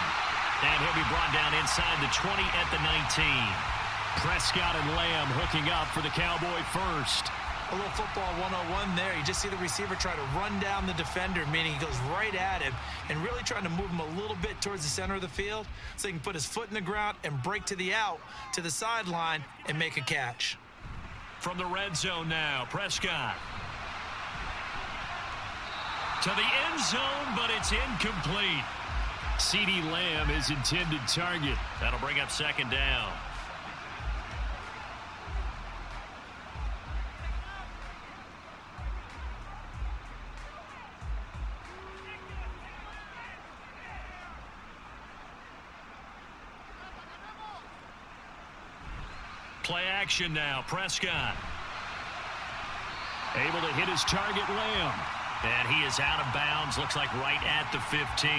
And he'll be brought down inside the 20 at the 19. Prescott and Lamb hooking up for the Cowboy 1st.
A little football 101 there. You just see the receiver try to run down the defender, meaning he goes right at him and really trying to move him a little bit towards the center of the field so he can put his foot in the ground and break to the out, to the sideline, and make a catch.
From the red zone now, Prescott. To the end zone, but it's incomplete. CeeDee Lamb is intended target. That'll bring up second down. Play action now. Prescott able to hit his target, Lamb. And he is out of bounds. Looks like right at the 15.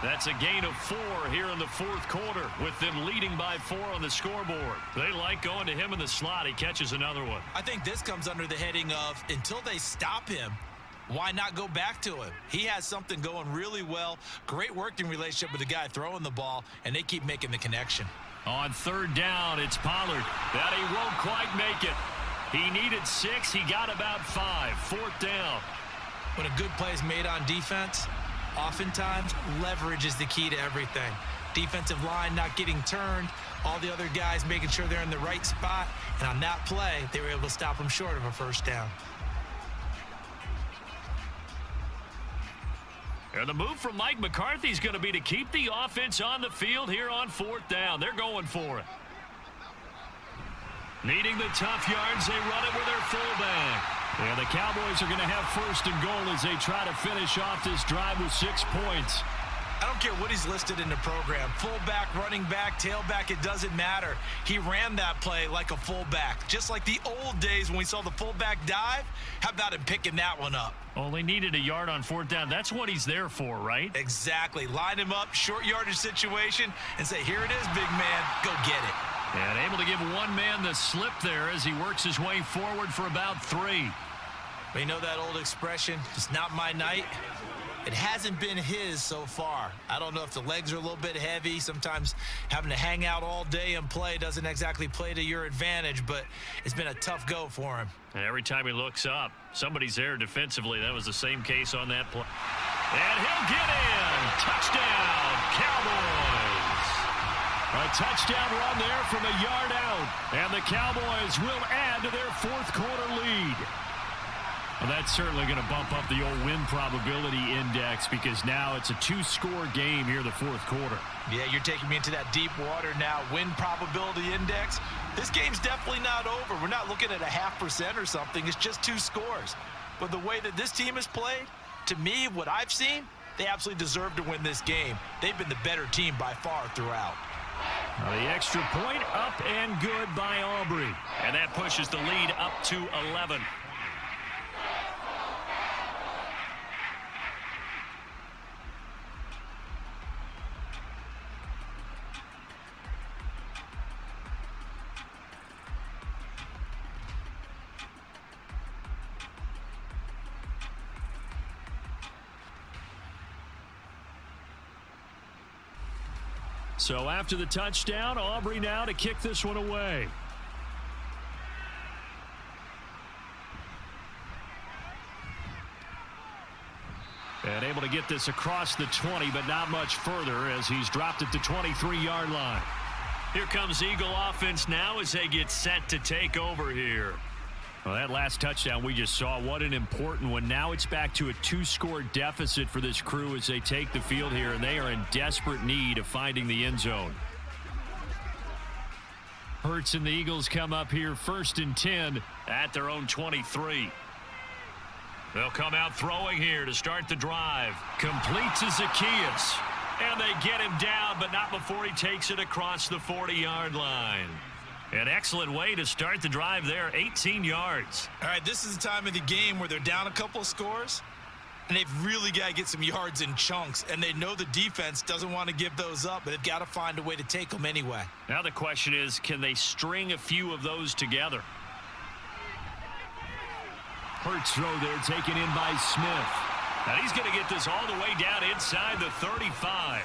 That's a gain of 4 here in the fourth quarter with them leading by 4 on the scoreboard. They like going to him in the slot. He catches another one.
I think this comes under the heading of until they stop him, why not go back to him? He has something going really well. Great working relationship with the guy throwing the ball, and they keep making the connection.
On third down, it's Pollard. That he won't quite make it. He needed 6. He got about 5. Fourth down.
When a good play is made on defense, oftentimes leverage is the key to everything. Defensive line not getting turned, all the other guys making sure they're in the right spot, and on that play, they were able to stop him short of a first down.
And the move from Mike McCarthy is going to be to keep the offense on the field here on fourth down. They're going for it. Needing the tough yards, they run it with their fullback. And the Cowboys are going to have first and goal as they try to finish off this drive with 6 points.
I don't care what he's listed in the program. Fullback, running back, tailback, it doesn't matter. He ran that play like a fullback. Just like the old days when we saw the fullback dive. How about him picking that one up?
Only needed a yard on fourth down. That's what he's there for, right?
Exactly. Line him up, short yardage situation, and say, here it is, big man. Go get it.
And able to give one man the slip there as he works his way forward for about 3.
But you know that old expression, it's not my night? It hasn't been his so far. I don't know if the legs are a little bit heavy. Sometimes having to hang out all day and play doesn't exactly play to your advantage, but it's been a tough go for him.
And every time he looks up, somebody's there defensively. That was the same case on that play. And he'll get in. Touchdown, Cowboys. A touchdown run there from a yard out. And the Cowboys will add to their fourth quarter lead. Well, that's certainly going to bump up the old win probability index because now it's a 2-score game here in the fourth quarter.
Yeah, you're taking me into that deep water now. Win probability index. This game's definitely not over. We're not looking at a 0.5% or something. It's just 2 scores. But the way that this team has played, to me, what I've seen, they absolutely deserve to win this game. They've been the better team by far throughout.
Now the extra point up and good by Aubrey. And that pushes the lead up to 11. So after the touchdown, Aubrey now to kick this one away. And able to get this across the 20, but not much further as he's dropped it to 23-yard line. Here comes Eagle offense now as they get set to take over here. Well, that last touchdown we just saw, what an important one. Now it's back to a 2-score deficit for this crew as they take the field here, and they are in desperate need of finding the end zone. Hurts and the Eagles come up here first and 10 at their own 23. They'll come out throwing here to start the drive. Complete to Zacchaeus. And they get him down, but not before he takes it across the 40-yard line. An excellent way to start the drive there, 18 yards.
All right, this is the time of the game where they're down a couple of scores, and they've really got to get some yards in chunks, and they know the defense doesn't want to give those up, but they've got to find a way to take them anyway.
Now the question is, can they string a few of those together? Hurts throw there taken in by Smith. And he's going to get this all the way down inside the 35.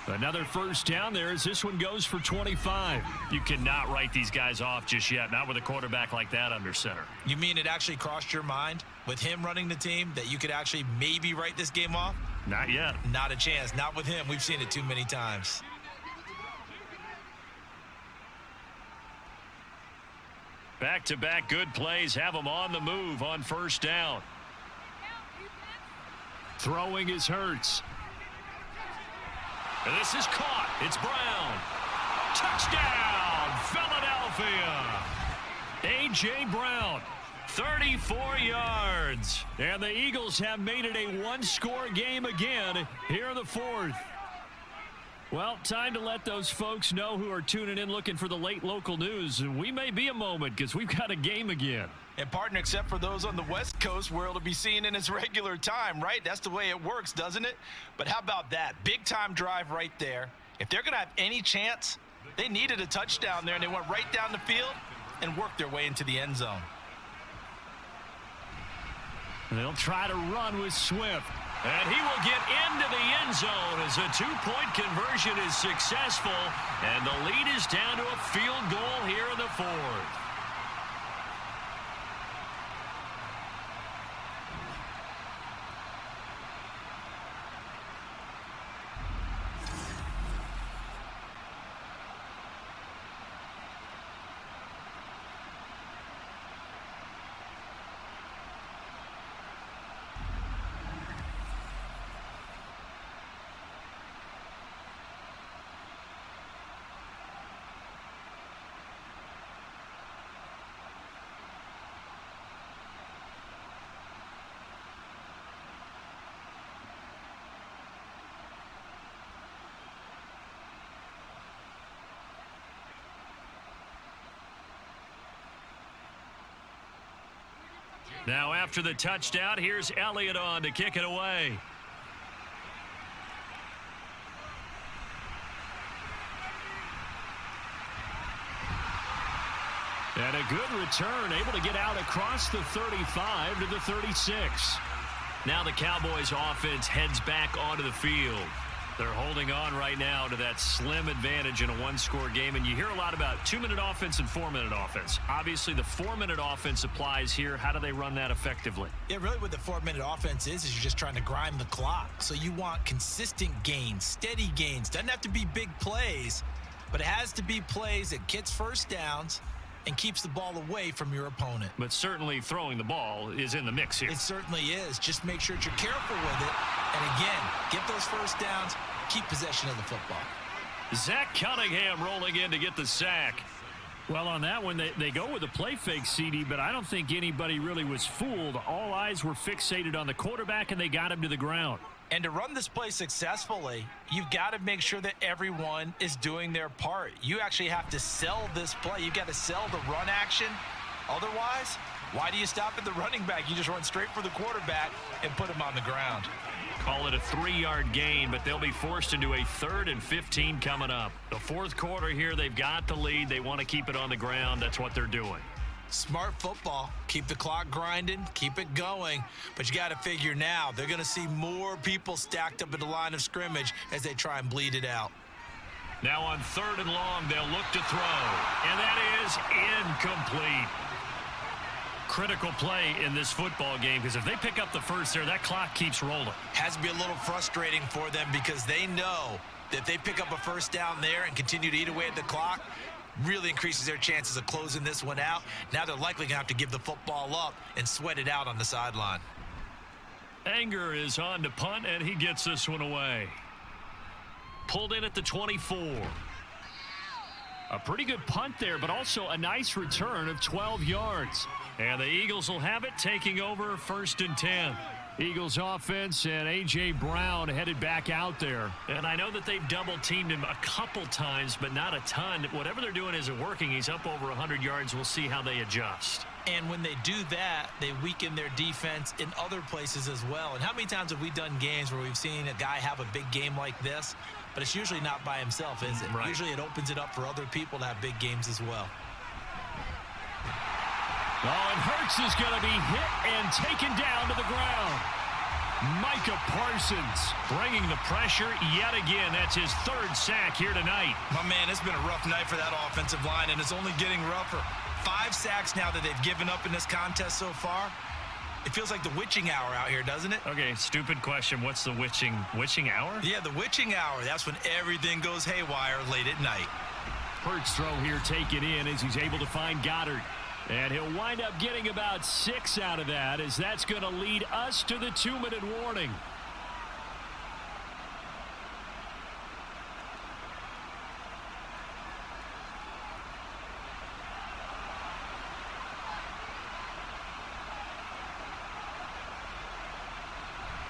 Another first down there as this one goes for 25. You cannot write these guys off just yet, not with a quarterback like that under center.
You mean it actually crossed your mind with him running the team that you could actually maybe write this game off?
Not yet.
Not a chance. Not with him. We've seen it too many times.
Back-to-back good plays have them on the move on first down. Throwing is Hurts. And this is caught. It's Brown. Touchdown, Philadelphia. A.J. Brown, 34 yards. And the Eagles have made it a one-score game again here in the fourth. Well, time to let those folks know who are tuning in looking for the late local news. And we may be a moment because we've got a game again.
And partner, except for those on the West Coast where it'll be seen in its regular time, right? That's the way it works, doesn't it? But how about that? Big time drive right there. If they're going to have any chance, they needed a touchdown there, and they went right down the field and worked their way into the end zone.
They'll try to run with Swift. And he will get into the end zone as a two-point conversion is successful. And the lead is down to a field goal here in the fourth. Now after the touchdown, here's Elliott on to kick it away. And a good return, able to get out across the 35 to the 36. Now the Cowboys offense heads back onto the field. They're holding on right now to that slim advantage in a one-score game. And you hear a lot about 2-minute offense and 4-minute offense. Obviously, the 4-minute offense applies here. How do they run that effectively?
Yeah, really what the 4-minute offense is you're just trying to grind the clock. So you want consistent gains, steady gains. Doesn't have to be big plays, but it has to be plays that gets first downs and keeps the ball away from your opponent.
But certainly throwing the ball is in the mix here.
It certainly is. Just make sure that you're careful with it. And again, get those first downs, keep possession of the football.
Zach Cunningham rolling in to get the sack. Well, on that one, they go with a play fake, CD, but I don't think anybody really was fooled. All eyes were fixated on the quarterback, and they got him to the ground.
And to run this play successfully, you've got to make sure that everyone is doing their part. You actually have to sell this play. You've got to sell the run action. Otherwise, why do you stop at the running back? You just run straight for the quarterback and put him on the ground.
Call it a 3-yard gain, but they'll be forced into a 3rd and 15 coming up. The fourth quarter here, they've got the lead. They want to keep it on the ground. That's what they're doing.
Smart football. Keep the clock grinding, keep it going. But you got to figure now, they're going to see more people stacked up at the line of scrimmage as they try and bleed it out.
Now on 3rd and long, they'll look to throw. And that is incomplete. Critical play in this football game, because if they pick up the first there, that clock keeps rolling.
Has to be a little frustrating for them because they know that if they pick up a first down there and continue to eat away at the clock, really increases their chances of closing this one out. Now they're likely going to have to give the football up and sweat it out on the sideline.
Anger is on to punt, and he gets this one away. Pulled in at the 24. A pretty good punt there, but also a nice return of 12 yards. And the Eagles will have it, taking over 1st and 10. Eagles offense and A.J. Brown headed back out there. And I know that they've double-teamed him a couple times, but not a ton. Whatever they're doing isn't working. He's up over 100 yards. We'll see how they adjust.
And when they do that, they weaken their defense in other places as well. And how many times have we done games where we've seen a guy have a big game like this, but it's usually not by himself, is it?
Right.
Usually it opens it up for other people to have big games as well.
Oh, and Hurts is going to be hit and taken down to the ground. Micah Parsons bringing the pressure yet again. That's his 3rd sack here tonight.
My man, it's been a rough night for that offensive line, and it's only getting rougher. 5 sacks now that they've given up in this contest so far. It feels like the witching hour out here, doesn't it?
Okay, stupid question. What's the witching hour?
Yeah, the witching hour. That's when everything goes haywire late at night.
Hurts throw here taken in as he's able to find Goddard. And he'll wind up getting about 6 out of that, as that's going to lead us to the 2-minute warning.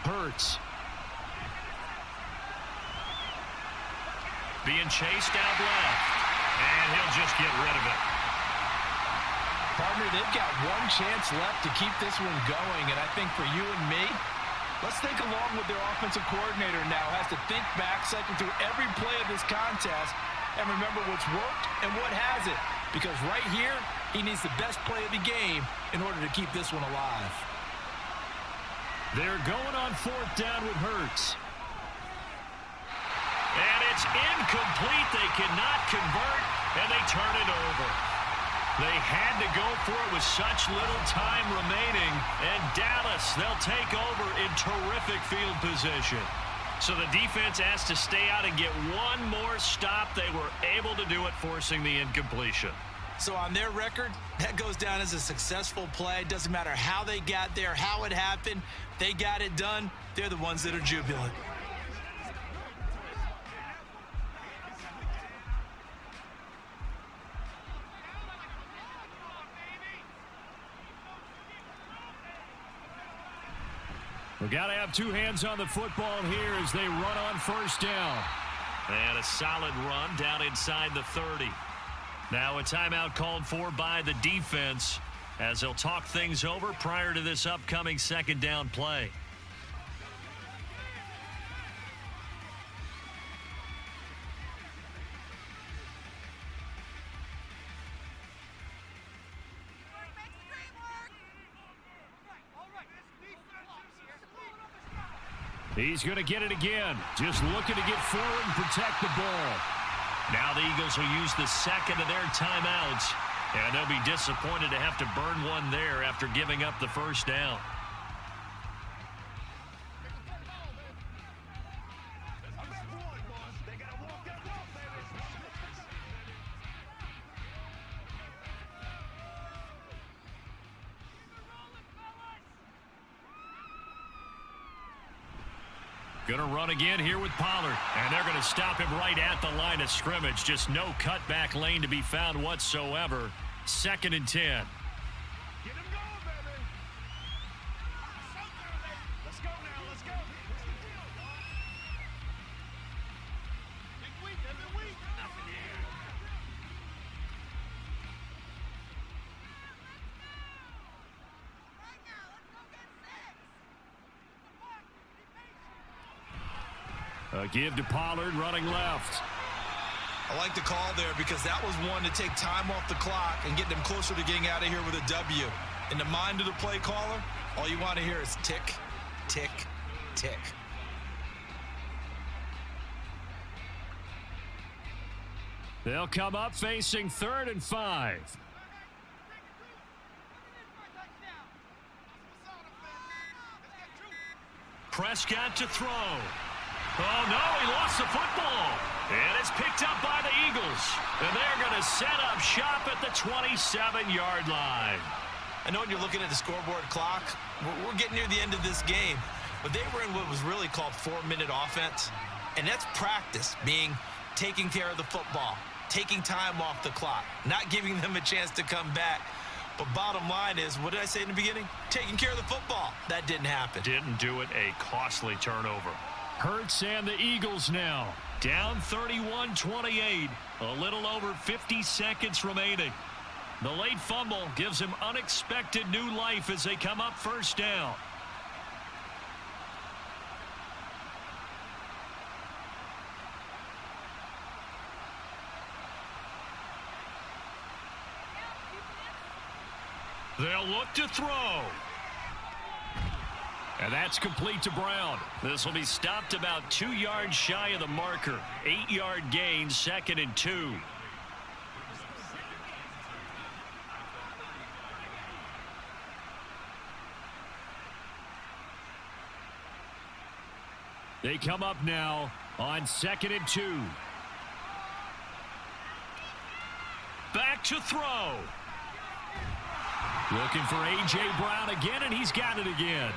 Hurts. Being chased out left. And he'll just get rid of it.
Partner, they've got one chance left to keep this one going, and I think for you and me, let's think along with their offensive coordinator now. Has to think back, cycle through every play of this contest, and remember what's worked and what hasn't. Because right here, he needs the best play of the game in order to keep this one alive.
They're going on 4th down with Hurts. And it's incomplete. They cannot convert, and they turn it over. They had to go for it with such little time remaining. And Dallas, they'll take over in terrific field position. So the defense has to stay out and get one more stop. They were able to do it, forcing the incompletion.
So on their record, that goes down as a successful play. Doesn't matter how they got there, how it happened. They got it done. They're the ones that are jubilant.
We've got to have two hands on the football here as they run on 1st down. And a solid run down inside the 30. Now a timeout called for by the defense as they'll talk things over prior to this upcoming 2nd down play. He's going to get it again. Just looking to get forward and protect the ball. Now the Eagles will use the 2nd of their timeouts. And they'll be disappointed to have to burn one there after giving up the 1st down. Going to run again here with Pollard. And they're going to stop him right at the line of scrimmage. Just no cutback lane to be found whatsoever. 2nd and 10.
Get him going, baby. Let's go now. Let's go. Big week. Every week. Nothing here. Right now. Let's go get 6.
A give to Pollard, running left.
I like the call there because that was one to take time off the clock and get them closer to getting out of here with a W. In the mind of the play caller, all you want to hear is tick, tick, tick.
They'll come up facing 3rd and 5. Prescott to throw. Oh, no, he lost the football. And it's picked up by the Eagles. And they're going to set up shop at the 27-yard line.
I know when you're looking at the scoreboard clock, we're getting near the end of this game. But they were in what was really called 4-minute offense. And that's practice, meaning taking care of the football, taking time off the clock, not giving them a chance to come back. But bottom line is, what did I say in the beginning? Taking care of the football. That didn't happen.
Didn't do it. A costly turnover. Hurts and the Eagles now. Down 31-28. A little over 50 seconds remaining. The late fumble gives him unexpected new life as they come up 1st down. They'll look to throw. And that's complete to Brown. This will be stopped about 2 yards shy of the marker. 8-yard gain, 2nd and 2. They come up now on 2nd and 2. Back to throw. Looking for A.J. Brown again, and he's got it again.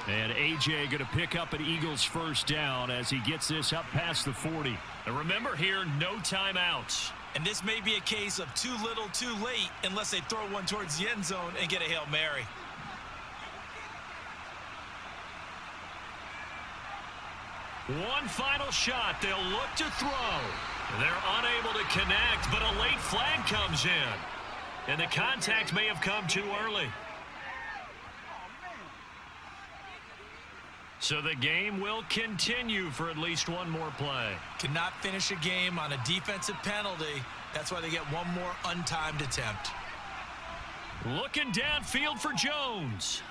And A.J. going to pick up an Eagles 1st down as he gets this up past the 40. And remember here, no timeouts.
And this may be a case of too little, too late, unless they throw one towards the end zone and get a Hail Mary.
One final shot. They'll look to throw. They're unable to connect, but a late flag comes in. And the contact may have come too early. So the game will continue for at least one more play.
Cannot finish a game on a defensive penalty. That's why they get one more untimed attempt.
Looking downfield for Jones.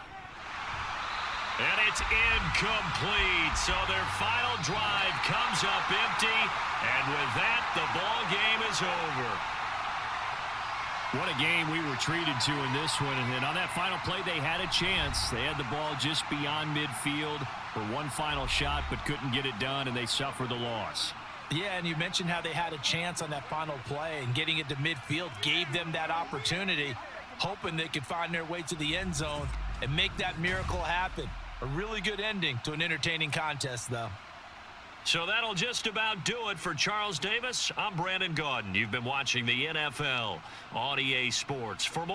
And it's incomplete. So their final drive comes up empty. And with that, the ball game is over.
What a game we were treated to in this one. And on that final play, they had a chance. They had the ball just beyond midfield for one final shot, but couldn't get it done, and they suffer the loss.
Yeah, and you mentioned how they had a chance on that final play, and getting it to midfield gave them that opportunity, hoping they could find their way to the end zone and make that miracle happen. A really good ending to an entertaining contest, though.
So that'll just about do it for Charles Davis. I'm Brandon Gaudin. You've been watching the NFL on EA Sports. For more